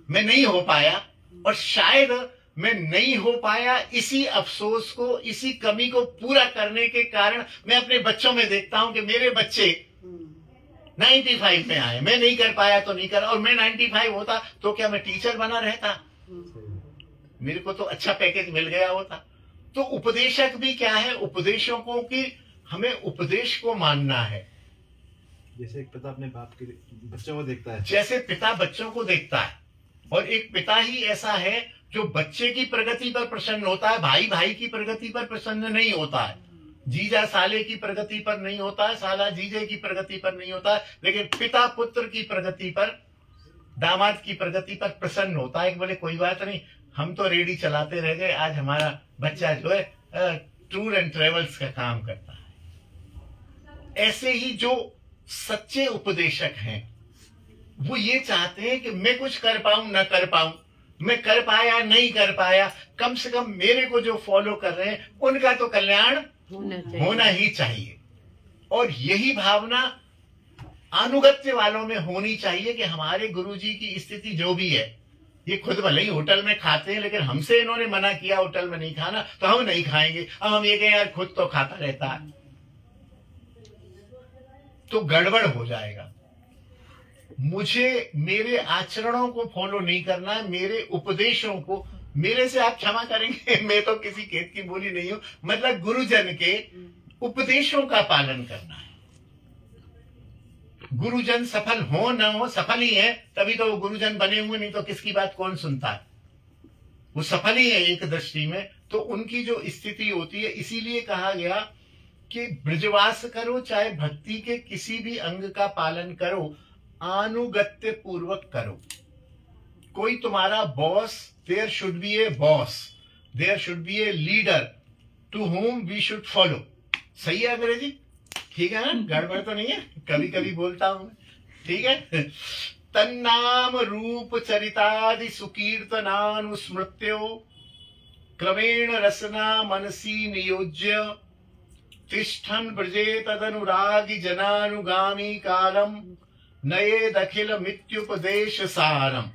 मैं नहीं हो पाया और शायद मैं नहीं हो पाया, इसी अफसोस को, इसी कमी को पूरा करने के कारण मैं अपने बच्चों में देखता हूं कि मेरे बच्चे 95 में आए, मैं नहीं कर पाया तो नहीं कर, और मैं 95 होता तो क्या मैं टीचर बना रहता? मेरे को तो अच्छा पैकेज मिल गया होता। तो उपदेशक भी क्या है, उपदेशकों की हमें उपदेश को मानना है। जैसे एक पिता अपने बाप के बच्चों को देखता है, जैसे पिता बच्चों को देखता है, और एक पिता ही ऐसा है जो बच्चे की प्रगति पर प्रसन्न होता है, भाई भाई की प्रगति पर प्रसन्न नहीं होता है, जीजा साले की प्रगति पर नहीं होता है, साला जीजे की प्रगति पर नहीं होता है, लेकिन पिता पुत्र की प्रगति पर, दामाद की प्रगति पर प्रसन्न होता है कि बोले कोई बात नहीं, हम तो रेडी चलाते रह गए, आज हमारा बच्चा जो है टूर एंड ट्रेवल्स का काम करता है। ऐसे ही जो सच्चे उपदेशक हैं वो ये चाहते हैं कि मैं कुछ कर पाऊं न कर पाऊं, मैं कर पाया नहीं कर पाया, कम से कम मेरे को जो फॉलो कर रहे हैं उनका तो कल्याण होना ही चाहिए। और यही भावना अनुगत्य वालों में होनी चाहिए कि हमारे गुरुजी की स्थिति जो भी है, ये खुद भले ही होटल में खाते हैं, लेकिन हमसे इन्होंने मना किया होटल में नहीं खाना तो हम नहीं खाएंगे। अब हम ये कहें यार खुद तो खाता रहता है, तो गड़बड़ हो जाएगा। मुझे मेरे आचरणों को फॉलो नहीं करना है, मेरे उपदेशों को, मेरे से आप क्षमा करेंगे मैं तो किसी खेत की बोली नहीं हूं, मतलब गुरुजन के उपदेशों का पालन करना है। गुरुजन सफल हो न हो, सफल ही है तभी तो वो गुरुजन बने हुए, नहीं तो किसकी बात कौन सुनता है, वो सफल ही है एक दृष्टि में। तो उनकी जो स्थिति होती है, इसीलिए कहा गया कि ब्रजवास करो, चाहे भक्ति के किसी भी अंग का पालन करो, अनुगत्य पूर्वक करो। कोई तुम्हारा boss, there should be a boss, there should be a leader to home we should follow. सही है अंग्रेजी? ठीक है ना, गड़बड़ तो नहीं है? कभी कभी बोलता हूं, ठीक है। तन्नाम रूप चरितादि सुकीर्तनानुस्मृत्यो क्रमेण रसना मनसी नियोज्य तिष्ठन् ब्रजे तदनुरागी जनानुगामी कालम नये दखिल मित्युपदेश सारम।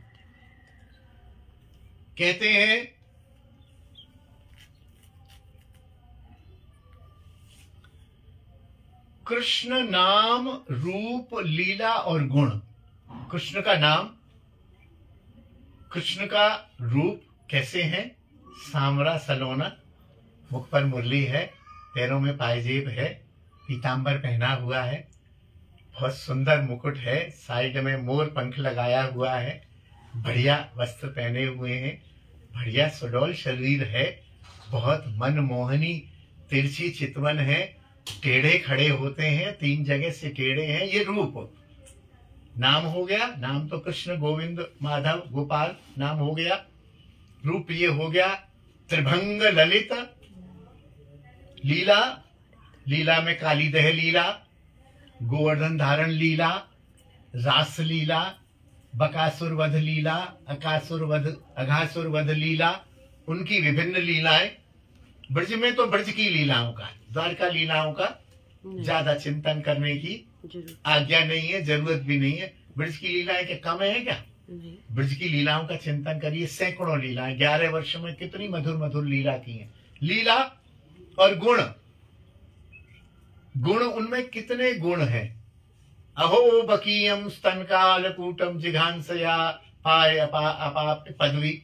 कहते हैं कृष्ण नाम रूप लीला और गुण। कृष्ण का नाम, कृष्ण का रूप कैसे है? सांवरा सलोना, मुख पर मुरली है, पैरों में पायजेब है, पीतांबर पहना हुआ है, बहुत सुंदर मुकुट है, साइड में मोर पंख लगाया हुआ है, बढ़िया वस्त्र पहने हुए हैं, बढ़िया सुडौल शरीर है, बहुत मनमोहनी तिरछी चितवन है, टेढ़े खड़े होते हैं, 3 जगह से टेढ़े हैं, ये रूप। नाम हो गया, नाम तो कृष्ण गोविंद माधव गोपाल नाम हो गया, रूप ये हो गया। त्रिभंग ललित लीला, लीला में काली दह लीला, गोवर्धन धारण लीला, रास लीला, बकासुर वध लीला, अघासुर वध लीला, उनकी विभिन्न लीलाएं। ब्रज में तो ब्रज की लीलाओं का, द्वारका लीलाओं का ज्यादा चिंतन करने की आज्ञा नहीं है, जरूरत भी नहीं है। ब्रज की लीलाएं क्या कम है क्या? ब्रज की लीलाओं का चिंतन करिए, सैकड़ों लीलाएं, 11 वर्षों में कितनी मधुर मधुर लीला की है। लीला और गुण, गुण उनमें कितने गुण हैं। अहो बकीयम स्तन काल कूटम जिघांसया पाय अपाप्य पदवी,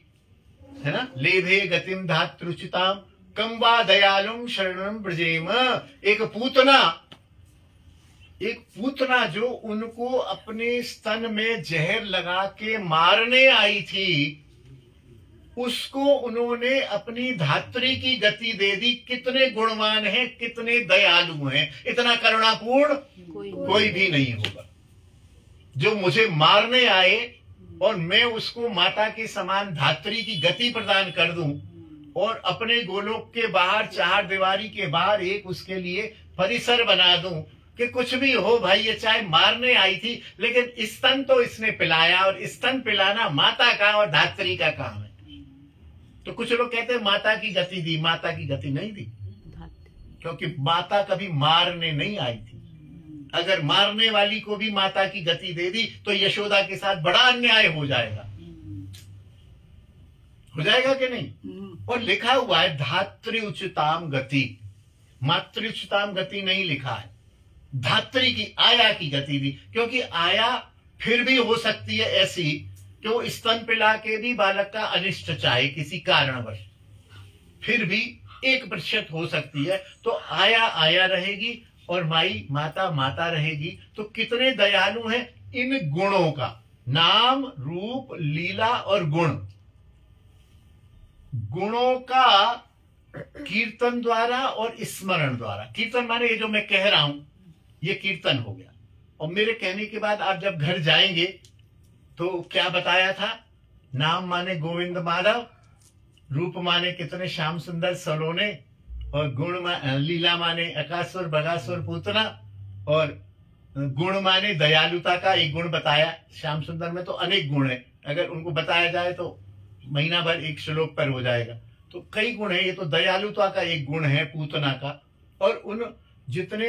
है ना, लेभे गतिम धातृचिताम कम वा दयालुम शरणम ब्रजेम। एक पूतना जो उनको अपने स्तन में जहर लगा के मारने आई थी, उसको उन्होंने अपनी धात्री की गति दे दी। कितने गुणवान हैं, कितने दयालु हैं, इतना करुणापूर्ण कोई भी नहीं होगा। जो मुझे मारने आए और मैं उसको माता के समान धात्री की गति प्रदान कर दूं और अपने गोलोक के बाहर, 4 दीवारी के बाहर एक उसके लिए परिसर बना दूं कि कुछ भी हो भाई, ये चाहे मारने आई थी लेकिन स्तन तो इसने पिलाया, और स्तन पिलाना माता का और धात्री का काम है। तो कुछ लोग कहते हैं माता की गति दी, माता की गति नहीं दी, क्योंकि माता कभी मारने नहीं आई थी। अगर मारने वाली को भी माता की गति दे दी तो यशोदा के साथ बड़ा अन्याय हो जाएगा। हो जाएगा कि नहीं? और लिखा हुआ है धात्री उच्चताम गति, मातृ उच्चताम गति नहीं लिखा है, धात्री की आया की गति दी, क्योंकि आया फिर भी हो सकती है ऐसी कि वो स्तन पिला के भी बालक का अनिष्ट चाहे किसी कारणवश, फिर भी 1% हो सकती है। तो आया आया रहेगी और माई माता माता रहेगी। तो कितने दयालु हैं इन गुणों का, नाम रूप लीला और गुण, गुणों का कीर्तन द्वारा और स्मरण द्वारा। कीर्तन माने ये जो मैं कह रहा हूं ये कीर्तन हो गया, और मेरे कहने के बाद आप जब घर जाएंगे तो क्या बताया था, नाम माने गोविंद माधव, रूप माने कितने श्याम सुंदर सलोने, और गुण लीला माने अकासुर बगासुर पूतना, और गुण माने दयालुता का एक गुण बताया। श्याम सुंदर में तो अनेक गुण है, अगर उनको बताया जाए तो महीना भर एक श्लोक पर हो जाएगा। तो कई गुण है, ये तो दयालुता का एक गुण है पूतना का। और उन जितने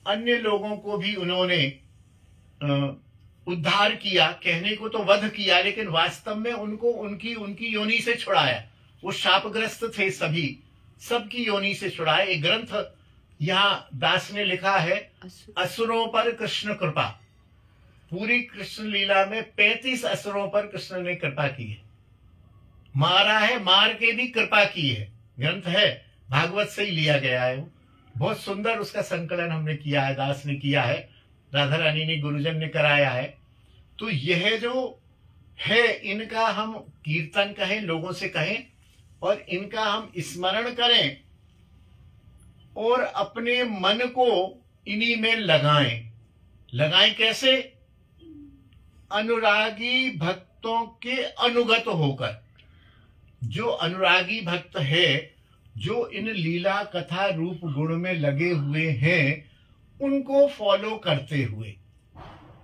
अन्य लोगों को भी उन्होंने उद्धार किया, कहने को तो वध किया, लेकिन वास्तव में उनको उनकी योनि से छुड़ाया। वो शापग्रस्त थे, सभी सबकी योनि से छुड़ाया। एक ग्रंथ यहाँ दास ने लिखा है, असुरों पर कृष्ण कृपा। पूरी कृष्ण लीला में 35 असुरों पर कृष्ण ने कृपा की है, मारा है, मार के भी कृपा की है। ग्रंथ है, भागवत से ही लिया गया है। वो बहुत सुंदर उसका संकलन हमने किया है, दास ने किया है, राधा रानी ने, गुरुजन ने कराया है। तो यह जो है इनका हम कीर्तन कहें, लोगों से कहें, और इनका हम स्मरण करें और अपने मन को इन्हीं में लगाएं कैसे? अनुरागी भक्तों के अनुगत होकर। जो अनुरागी भक्त है, जो इन लीला कथा रूप गुण में लगे हुए हैं, उनको फॉलो करते हुए,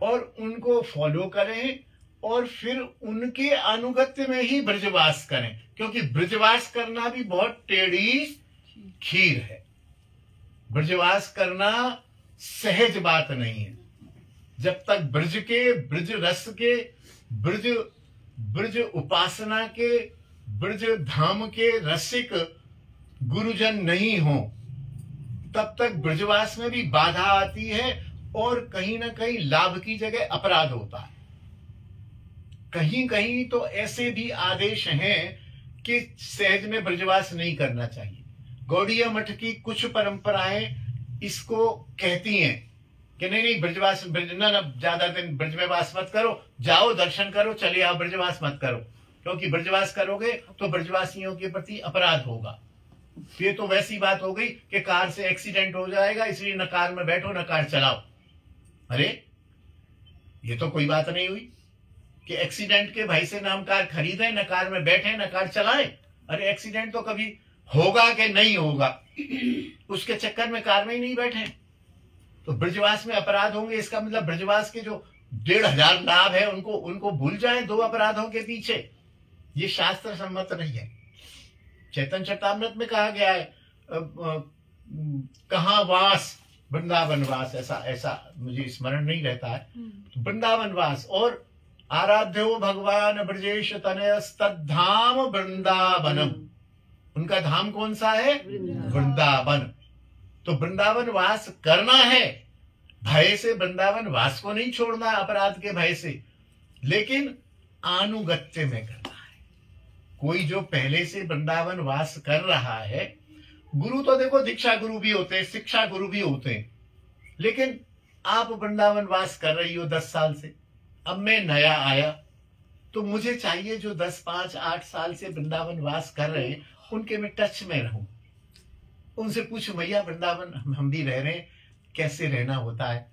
और उनको फॉलो करें और फिर उनके अनुगत्य में ही ब्रजवास करें, क्योंकि ब्रजवास करना भी बहुत टेढ़ी खीर है। ब्रजवास करना सहज बात नहीं है। जब तक ब्रज के, ब्रज रस के, ब्रज उपासना के, ब्रज धाम के रसिक गुरुजन नहीं हो, तब तक ब्रजवास में भी बाधा आती है, और कहीं ना कहीं लाभ की जगह अपराध होता है। कहीं कहीं तो ऐसे भी आदेश हैं कि सहज में ब्रजवास नहीं करना चाहिए। गौड़ीय मठ की कुछ परंपराएं इसको कहती हैं कि नहीं ब्रजवास, ना ज्यादा दिन ब्रज में वास मत करो, जाओ दर्शन करो, चले आओ, ब्रजवास मत करो, क्योंकि ब्रजवास करोगे तो ब्रजवासियों के प्रति अपराध होगा। ये तो वैसी बात हो गई कि कार से एक्सीडेंट हो जाएगा, इसलिए न कार में बैठो न कार चलाओ। अरे ये तो कोई बात नहीं हुई कि एक्सीडेंट के भय से न हम कार खरीदें, न कार में बैठे, न कार चलाएं। अरे एक्सीडेंट तो कभी होगा कि नहीं होगा, उसके चक्कर में कार में ही नहीं बैठे तो ब्रजवास में अपराध होंगे। इसका मतलब ब्रजवास के जो 1500 लाभ है उनको भूल जाएं 2 अपराधों के पीछे। ये शास्त्र सम्मत नहीं है। चैतन्य चरितामृत में कहा गया है, कहाँ वास, वृंदावन वास, ऐसा मुझे स्मरण नहीं रहता है। वृंदावन वास, और आराध्यो भगवान ब्रजेश तनयस्तद्धाम वृंदावनम। उनका धाम कौन सा है? वृंदावन। तो वृंदावन वास करना है, भय से वृंदावन वास को नहीं छोड़ना अपराध के भय से, लेकिन अनुगत्य में करना है। कोई जो पहले से वृंदावन वास कर रहा है, गुरु तो देखो दीक्षा गुरु भी होते हैं, शिक्षा गुरु भी होते हैं, लेकिन आप वृंदावन वास कर रही हो 10 साल से, अब मैं नया आया तो मुझे चाहिए जो 10, 5, 8 साल से वृंदावन वास कर रहे हैं उनके मैं टच में रहूं। उनसे पूछो, मैया वृंदावन हम भी रह रहे हैं, कैसे रहना होता है,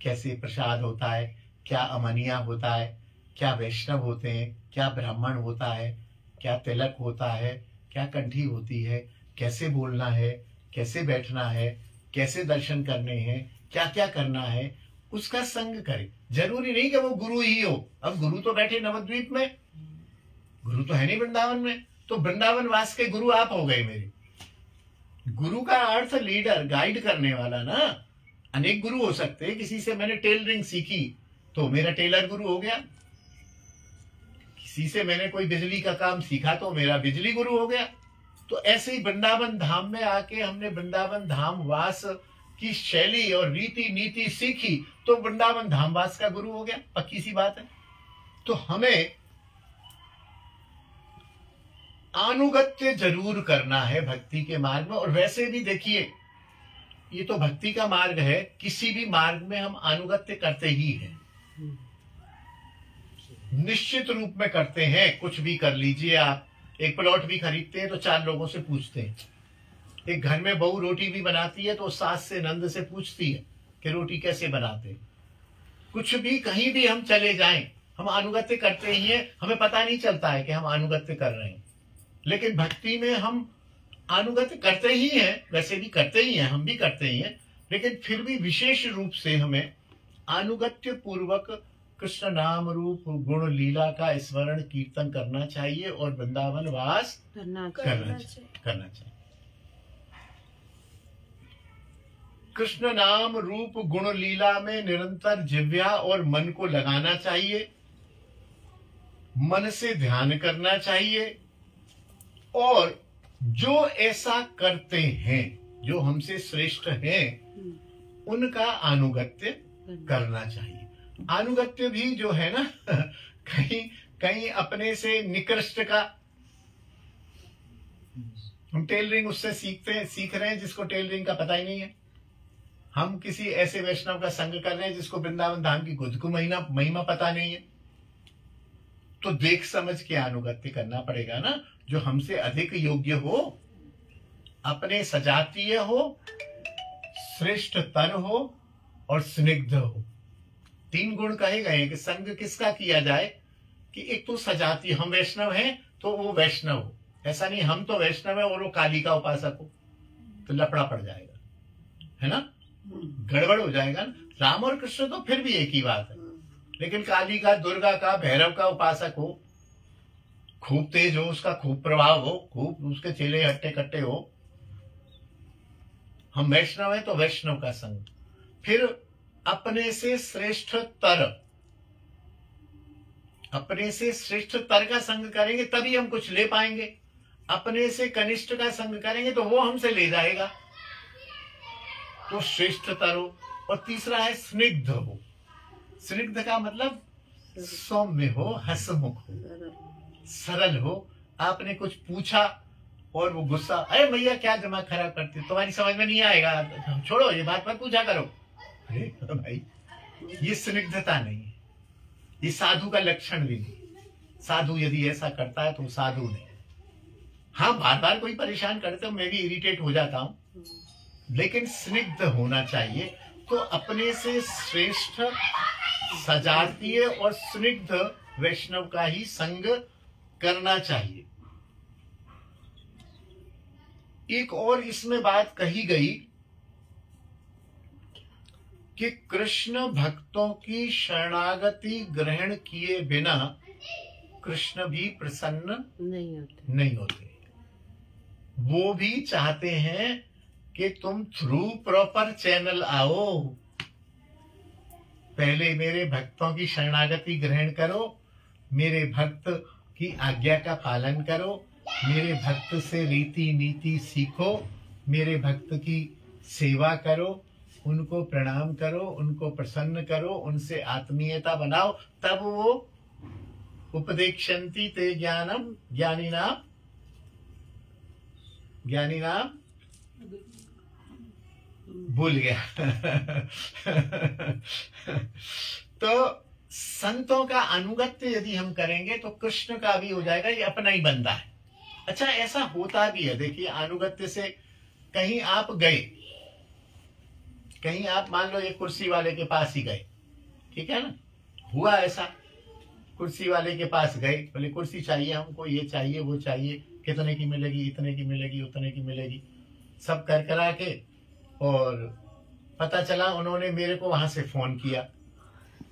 कैसे प्रसाद होता है, क्या अमनिया होता है, क्या वैष्णव होते हैं, क्या ब्राह्मण होता है, क्या तिलक होता है, क्या कंठी होती है, कैसे बोलना है, कैसे बैठना है, कैसे दर्शन करने हैं, क्या क्या करना है, उसका संग करे। जरूरी नहीं कि वो गुरु ही हो। अब गुरु तो बैठे नवद्वीप में, गुरु तो है नहीं वृंदावन में, तो वृंदावन वास के गुरु आप हो गए मेरे। गुरु का अर्थ लीडर, गाइड करने वाला ना। अनेक गुरु हो सकते हैं। किसी से मैंने टेलरिंग सीखी तो मेरा टेलर गुरु हो गया, किसी से मैंने कोई बिजली का काम सीखा तो मेरा बिजली गुरु हो गया। तो ऐसे ही वृंदावन धाम में आके हमने वृंदावन धाम वास की शैली और रीति नीति सीखी तो वृंदावन धाम वास का गुरु हो गया, पक्की सी बात है। तो हमें अनुगत्य जरूर करना है भक्ति के मार्ग में। और वैसे भी देखिए, ये तो भक्ति का मार्ग है, किसी भी मार्ग में हम अनुगत्य करते ही हैं, निश्चित रूप में करते हैं। कुछ भी कर लीजिए आप, एक प्लॉट भी खरीदते हैं तो 4 लोगों से पूछते हैं। एक घर में बहू रोटी भी बनाती है तो सास से नंद से पूछती है कि रोटी कैसे बनाते हैं। कुछ भी कहीं भी हम चले जाएं, हम अनुगत्य करते ही हैं, हमें पता नहीं चलता है कि हम अनुगत्य कर रहे हैं। लेकिन भक्ति में हम अनुगत्य करते ही हैं, वैसे भी करते ही हैं, हम भी करते ही हैं, लेकिन फिर भी विशेष रूप से हमें अनुगत्य पूर्वक कृष्ण नाम रूप गुण लीला का स्मरण कीर्तन करना चाहिए और वृंदावन वास करना चाहिए। कृष्ण नाम रूप गुण लीला में निरंतर जिह्वा और मन को लगाना चाहिए, मन से ध्यान करना चाहिए। और जो ऐसा करते हैं, जो हमसे श्रेष्ठ हैं, उनका अनुगत्य करना चाहिए। अनुगत्य भी जो है ना कहीं कहीं अपने से निकृष्ट का, हम टेलरिंग उससे सीख रहे हैं जिसको टेलरिंग का पता ही नहीं है। हम किसी ऐसे वैष्णव का संग कर रहे हैं जिसको वृंदावन धाम की खुद को महिमा पता नहीं है। तो देख समझ के अनुगत्य करना पड़ेगा ना, जो हमसे अधिक योग्य हो, अपने सजातीय हो, श्रेष्ठतर हो और स्निग्ध हो। 3 गुण कहे गए हैं कि संग किसका किया जाए, कि एक तो सजातीय, हम वैष्णव हैं तो वो वैष्णव हो, ऐसा नहीं हम तो वैष्णव है और वो काली का उपासक हो, तो लफड़ा पड़ जाएगा, है ना, गड़बड़ हो जाएगा ना। राम और कृष्ण तो फिर भी एक ही बात है, लेकिन काली का, दुर्गा का, भैरव का उपासक हो, खूब तेज हो, उसका खूब प्रभाव हो, खूब उसके चेले हट्टे कट्टे हो। हम वैष्णव हैं तो वैष्णव का संग। फिर अपने से श्रेष्ठतर, अपने से श्रेष्ठतर का संग करेंगे तभी हम कुछ ले पाएंगे। अपने से कनिष्ठ का संग करेंगे तो वो हमसे ले जाएगा। तो श्रेष्ठतर हो। और तीसरा है स्निग्ध हो। स्निग्ध का मतलब सौम्य हो, हंसमुख हो, सरल हो। आपने कुछ पूछा और वो गुस्सा, अरे भैया क्या दिमाग खराब करते, तुम्हारी समझ में नहीं आएगा, छोड़ो ये बात मत पूछा करो। अरे भाई, ये स्निग्धता नहीं है, ये साधु का लक्षण भी नहीं। साधु यदि ऐसा करता है तो साधु नहीं। हाँ, बार बार कोई परेशान करते हो, मैं भी इरिटेट हो जाता हूं, लेकिन स्निग्ध होना चाहिए। तो अपने से श्रेष्ठ, सजातीय और स्निग्ध वैष्णव का ही संग करना चाहिए। एक और इसमें बात कही गई कि कृष्ण भक्तों की शरणागति ग्रहण किए बिना कृष्ण भी प्रसन्न नहीं होते। वो भी चाहते हैं कि तुम थ्रू प्रॉपर चैनल आओ, पहले मेरे भक्तों की शरणागति ग्रहण करो, मेरे भक्त की आज्ञा का पालन करो, मेरे भक्त से रीति नीति सीखो, मेरे भक्त की सेवा करो, उनको प्रणाम करो, उनको प्रसन्न करो, उनसे आत्मीयता बनाओ, तब वो उपदेक्षन्ति ते ज्ञानम ज्ञानीनाम भूल गया तो संतों का अनुगत्य यदि हम करेंगे तो कृष्ण का भी हो जाएगा, ये अपना ही बंदा है। अच्छा, ऐसा होता भी है। देखिए, अनुगत्य से कहीं आप गए, कहीं आप मान लो एक कुर्सी वाले के पास ही गए, ठीक है ना, हुआ ऐसा, कुर्सी वाले के पास गए, बोले कुर्सी चाहिए हमको, ये चाहिए वो चाहिए, कितने की मिलेगी, इतने की मिलेगी, उतने की मिलेगी, सब कर करा के, और पता चला उन्होंने मेरे को वहां से फोन किया,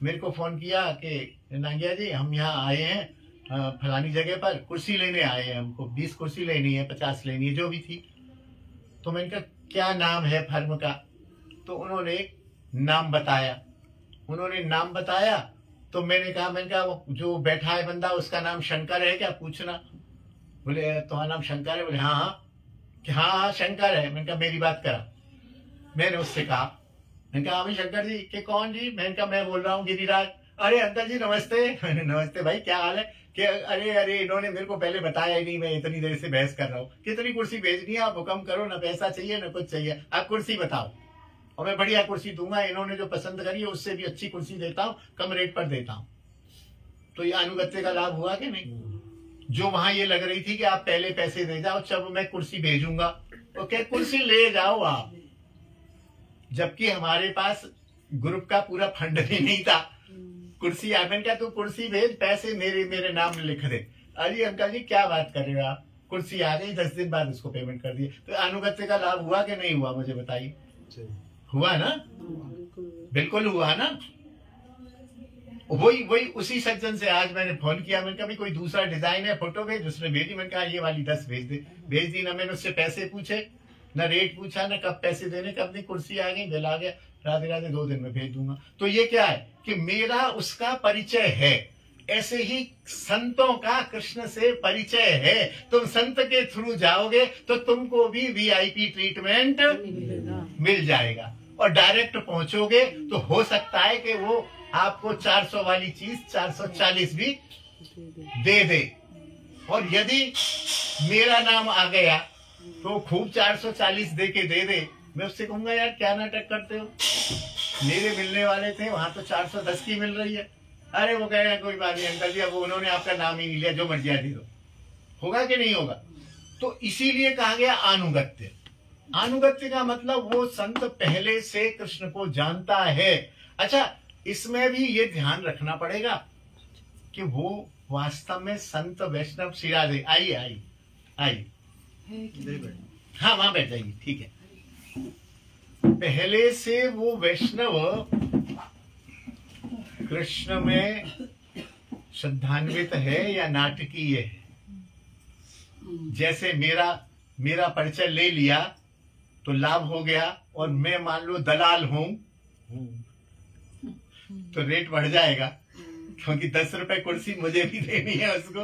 मेरे को फोन किया कि नांगिया जी हम यहाँ आए हैं फलानी जगह पर, कुर्सी लेने आए हैं, हमको 20 कुर्सी लेनी है, 50 लेनी है, जो भी थी। तो मैंने कहा क्या नाम है फर्म का, तो उन्होंने नाम बताया। तो मैंने कहा वो जो बैठा है बंदा उसका नाम शंकर है क्या, पूछना। बोले तुम्हारा नाम शंकर है? बोले हाँ हाँ। कि हाँ हाँ शंकर है। मैंने कहा मेरी बात करा। मैंने उससे कहा, मैंने कहा अभी शंकर जी के कौन जी? मैंने कहा मैं बोल रहा हूँ गिरिराज। अरे अंकल जी नमस्ते। मैंने नमस्ते भाई, क्या हाल है? कि अरे अरे इन्होंने मेरे को पहले बताया ही नहीं, मैं इतनी देर से बहस कर रहा हूँ। कितनी कुर्सी भेजनी है आप हुक्म करो, ना पैसा चाहिए ना कुछ चाहिए, आप कुर्सी बताओ और मैं बढ़िया कुर्सी दूंगा। इन्होंने जो पसंद करी है उससे भी अच्छी कुर्सी देता हूँ, कम रेट पर देता हूँ। तो ये अनुगत्य का लाभ हुआ कि नहीं? जो वहां ये लग रही थी कि आप पहले पैसे दे जाओ जब मैं कुर्सी भेजूंगा, तो क्या कुर्सी ले जाओ आप, जबकि हमारे पास ग्रुप का पूरा फंड भी नहीं था। कुर्सी मैंने क्या तू कुर्सी भेज, पैसे मेरे नाम लिख दे। अरे अंकल जी क्या बात कर रहे हो आप, कुर्सी आ गई, 10 दिन बाद उसको पेमेंट कर दिए। तो अनुगत्य का लाभ हुआ कि नहीं हुआ, मुझे बताइए। हुआ ना? बिल्कुल हुआ ना। वही उसी सज्जन से आज मैंने फोन किया। मैंने कहा कोई दूसरा डिजाइन है, फोटो भेज। उसने भेजी। मैंने कहा ये वाली 10 भेज दे। भेज दी ना। मैंने उससे पैसे पूछे ना, रेट पूछा ना, कब पैसे देने, कब नहीं। कुर्सी आ गई, बिल आ गया, राधे राधे 2 दिन में भेज दूंगा। तो ये क्या है कि मेरा उसका परिचय है। ऐसे ही संतों का कृष्ण से परिचय है। तुम संत के थ्रू जाओगे तो तुमको भी VIP ट्रीटमेंट मिल जाएगा, और डायरेक्ट पहुंचोगे तो हो सकता है कि वो आपको 400 वाली चीज 440 भी दे दे। और यदि मेरा नाम आ गया तो खूब 440 दे के दे दे। मैं उससे कहूंगा यार क्या नाटक करते हो, मेरे मिलने वाले थे वहां तो 410 की मिल रही है। अरे वो कहेगा कोई बात नहीं अंकल जी, अब उन्होंने आपका नाम ही नहीं लिया, जो मर्जी दे दो। होगा कि नहीं होगा? तो इसीलिए कहा गया अनुगत्य। अनुगत्य का मतलब वो संत पहले से कृष्ण को जानता है। अच्छा, इसमें भी ये ध्यान रखना पड़ेगा कि वो वास्तव में संत वैष्णव सिराजे। आइए आइए आइए, हाँ वहां बैठ जाइए, ठीक है। पहले से वो वैष्णव कृष्ण में श्रद्धान्वित है या नाटकीय है? जैसे मेरा परिचय ले लिया तो लाभ हो गया, और मैं मान लो दलाल हूं तो रेट बढ़ जाएगा, क्योंकि 10 रुपए कुर्सी मुझे भी देनी है उसको।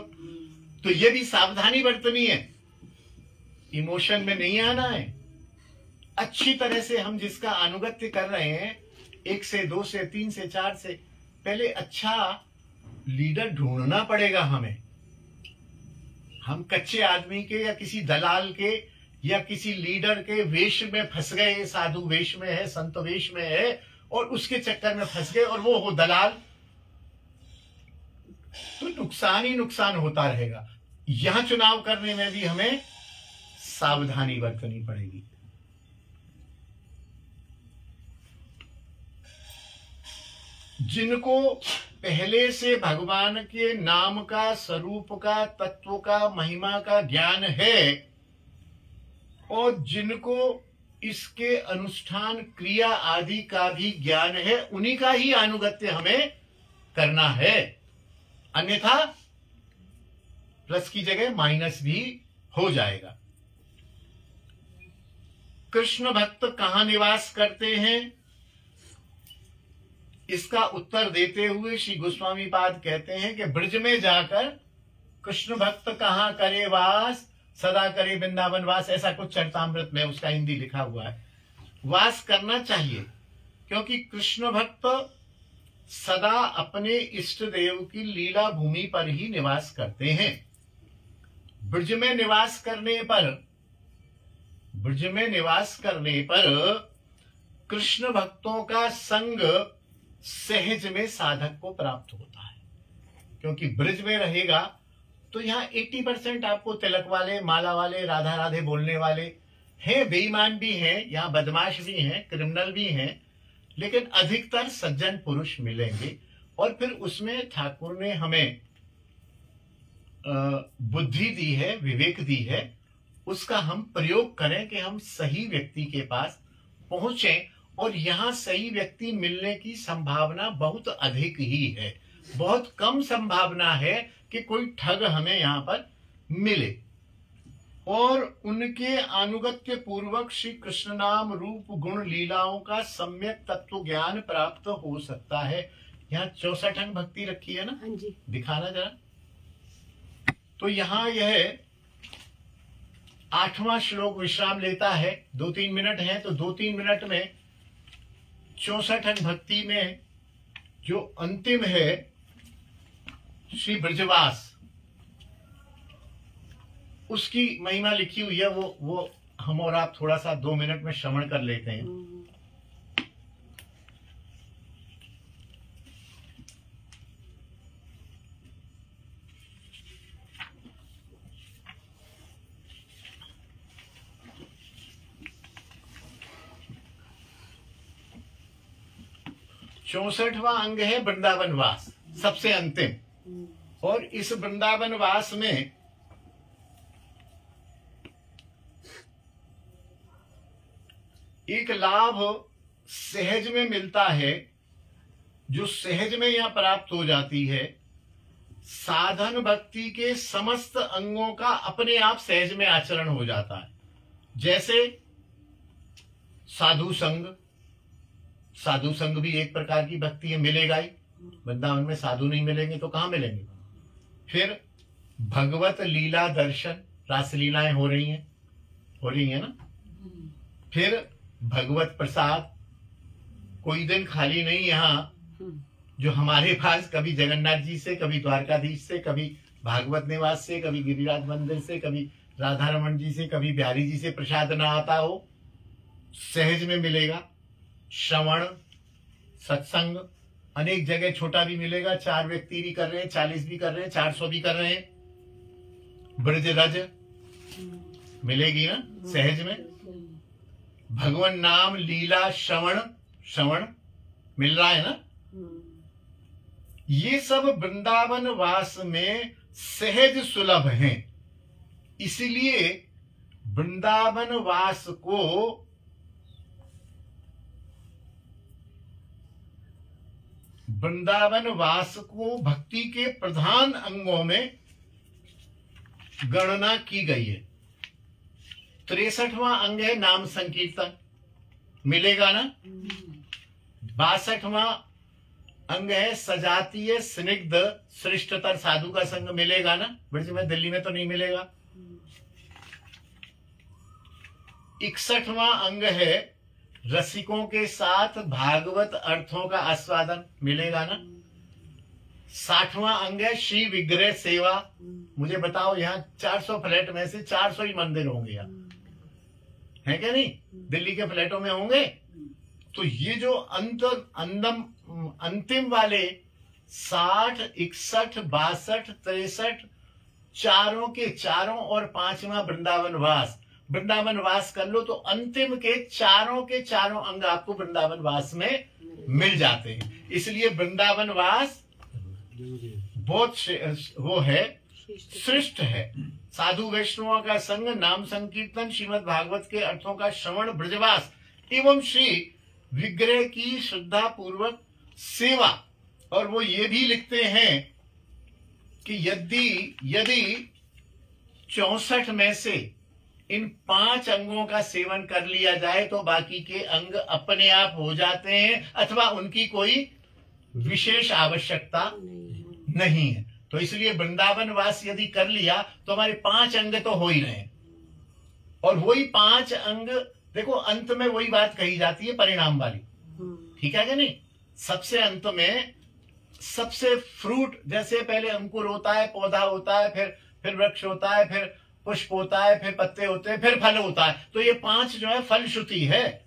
तो ये भी सावधानी बरतनी है, इमोशन में नहीं आना है। अच्छी तरह से हम जिसका अनुगत्य कर रहे हैं, 1 से 2 से 3 से 4 से, पहले अच्छा लीडर ढूंढना पड़ेगा हमें। हम कच्चे आदमी के या किसी दलाल के या किसी लीडर के वेश में फंस गए, साधु वेश में है, संत वेश में है, और उसके चक्कर में फंस गए और वो हो दलाल, तो नुकसान ही नुकसान होता रहेगा। यहां चुनाव करने में भी हमें सावधानी बरतनी पड़ेगी। जिनको पहले से भगवान के नाम का, स्वरूप का, तत्व का, महिमा का ज्ञान है, और जिनको इसके अनुष्ठान क्रिया आदि का भी ज्ञान है, उन्हीं का ही अनुगत्य हमें करना है। अन्यथा प्लस की जगह माइनस भी हो जाएगा। कृष्ण भक्त कहां निवास करते हैं, इसका उत्तर देते हुए श्री गोस्वामी पाद कहते हैं कि ब्रज में जाकर कृष्ण भक्त कहां करे वास, सदा करे वृंदावन वास। ऐसा कुछ चरितामृत में उसका हिंदी लिखा हुआ है। वास करना चाहिए, क्योंकि कृष्ण भक्त सदा अपने इष्ट देव की लीला भूमि पर ही निवास करते हैं। ब्रज में निवास करने पर कृष्ण भक्तों का संग सहज में साधक को प्राप्त होता है, क्योंकि ब्रज में रहेगा तो यहाँ 80% आपको तिलक वाले, माला वाले, राधा राधे बोलने वाले हैं, बेईमान भी हैं, यहाँ बदमाश भी हैं, क्रिमिनल भी हैं, लेकिन अधिकतर सज्जन पुरुष मिलेंगे। और फिर उसमें ठाकुर ने हमें बुद्धि दी है, विवेक दी है, उसका हम प्रयोग करें कि हम सही व्यक्ति के पास पहुंचे। और यहाँ सही व्यक्ति मिलने की संभावना बहुत अधिक ही है, बहुत कम संभावना है कि कोई ठग हमें यहाँ पर मिले। और उनके अनुगत्य पूर्वक श्री कृष्ण नाम रूप गुण लीलाओं का सम्यक तत्व ज्ञान प्राप्त हो सकता है। यहाँ 64 अंग भक्ति रखी है ना, हाँ जी। दिखाना जरा। तो यहाँ यह 8वां श्लोक विश्राम लेता है। 2-3 मिनट है, तो 2-3 मिनट में 64 अंग भक्ति में जो अंतिम है श्री ब्रजवास, उसकी महिमा लिखी हुई है। वो हम और आप थोड़ा सा 2 मिनट में श्रवण कर लेते हैं। 64वां अंग है वृंदावन वास, सबसे अंतिम। और इस वृंदावन वास में एक लाभ सहज में मिलता है, जो सहज में यहां प्राप्त हो जाती है। साधन भक्ति के समस्त अंगों का अपने आप सहज में आचरण हो जाता है। जैसे साधु संग, साधु संग भी एक प्रकार की भक्ति है, मिलेगा ही। वृंदावन में साधु नहीं मिलेंगे तो कहां मिलेंगे। फिर भगवत लीला दर्शन, रासलीलाएं हो रही है ना। फिर भगवत प्रसाद, कोई दिन खाली नहीं यहाँ, जो हमारे पास कभी जगन्नाथ जी से, कभी द्वारकाधीश से, कभी भागवत निवास से, कभी गिरिराज मंदिर से, कभी राधा रमन जी से, कभी बिहारी जी से प्रसाद ना आता हो, सहज में मिलेगा। श्रवण सत्संग अनेक जगह छोटा भी मिलेगा, 4 व्यक्ति भी कर रहे हैं, 40 भी कर रहे हैं, 400 भी कर रहे हैं। ब्रज रज मिलेगी ना सहज में। भगवान नाम लीला श्रवण मिल रहा है ना। ये सब वृंदावन वास में सहज सुलभ हैं। इसलिए वृंदावन वास को भक्ति के प्रधान अंगों में गणना की गई है। 63वां अंग है नाम संकीर्तन, मिलेगा ना। 62वां अंग है सजातीय स्निग्ध श्रेष्ठतर साधु का संग, मिलेगा ना। ब्रज में, दिल्ली में तो नहीं मिलेगा। 61वां अंग है रसिकों के साथ भागवत अर्थों का आस्वादन, मिलेगा ना। 60वां अंग है श्री विग्रह सेवा। मुझे बताओ, यहाँ 400 फ्लैट में से 400 ही मंदिर होंगे यहाँ, है क्या नहीं। दिल्ली के फ्लैटों में होंगे। तो ये जो अंतिम वाले 60, 61, 62, 63 चारों के चारों और 5वां वृंदावन वास कर लो, तो अंतिम के चारों अंग आपको वृंदावन वास में मिल जाते हैं। इसलिए वृंदावन वास बहुत वो है, श्रेष्ठ है। साधु वैष्णवों का संग, नाम संकीर्तन, श्रीमद् भागवत के अर्थों का श्रवण, ब्रजवास एवं श्री विग्रह की श्रद्धा पूर्वक सेवा। और वो ये भी लिखते हैं कि यदि 64 में से इन 5 अंगों का सेवन कर लिया जाए तो बाकी के अंग अपने आप हो जाते हैं, अथवा उनकी कोई विशेष आवश्यकता नहीं है। तो इसलिए वृंदावन वास यदि कर लिया तो हमारे 5 अंग तो हो ही रहे। और वही 5 अंग, देखो अंत में वही बात कही जाती है परिणाम वाली, ठीक है कि नहीं। सबसे अंत में सबसे फ्रूट, जैसे पहले अंकुर होता है, पौधा होता है, फिर वृक्ष होता है, फिर पुष्प होता है, फिर पत्ते होते हैं, फिर फल होता है। तो ये 5 जो है फल श्रुति है।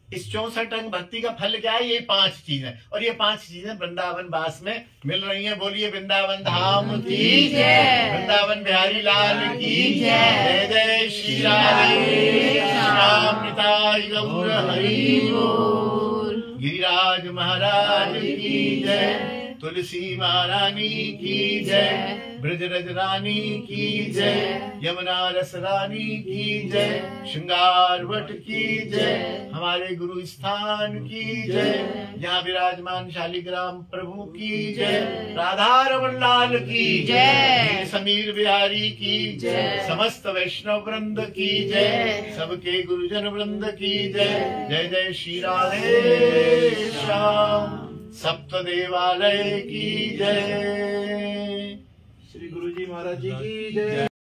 इस 64 अंग भक्ति का फल क्या है, ये 5 चीजें। और ये 5 चीजें वृंदावन वास में मिल रही हैं। बोलिए वृंदावन धाम की जय, वृंदावन बिहारी लाल की जय, जय श्री राम निताय गौर हरि बोल। गिरिराज महाराज की जय, तुलसी महारानी की जय, ब्रजरज रानी की जय, यमुना रस रानी की जय, श्रृंगार वट की जय, हमारे गुरु स्थान की जय, यहाँ विराजमान शालिग्राम प्रभु की जय, राधा रमन लाल की जय, समीर बिहारी की जय, समस्त वैष्णव वृंद की जय, सबके गुरुजन वृंद की जय। जय जय श्री राधे श्याम। सप्त देवालय की जय। श्री गुरु जी महाराज जी की जय।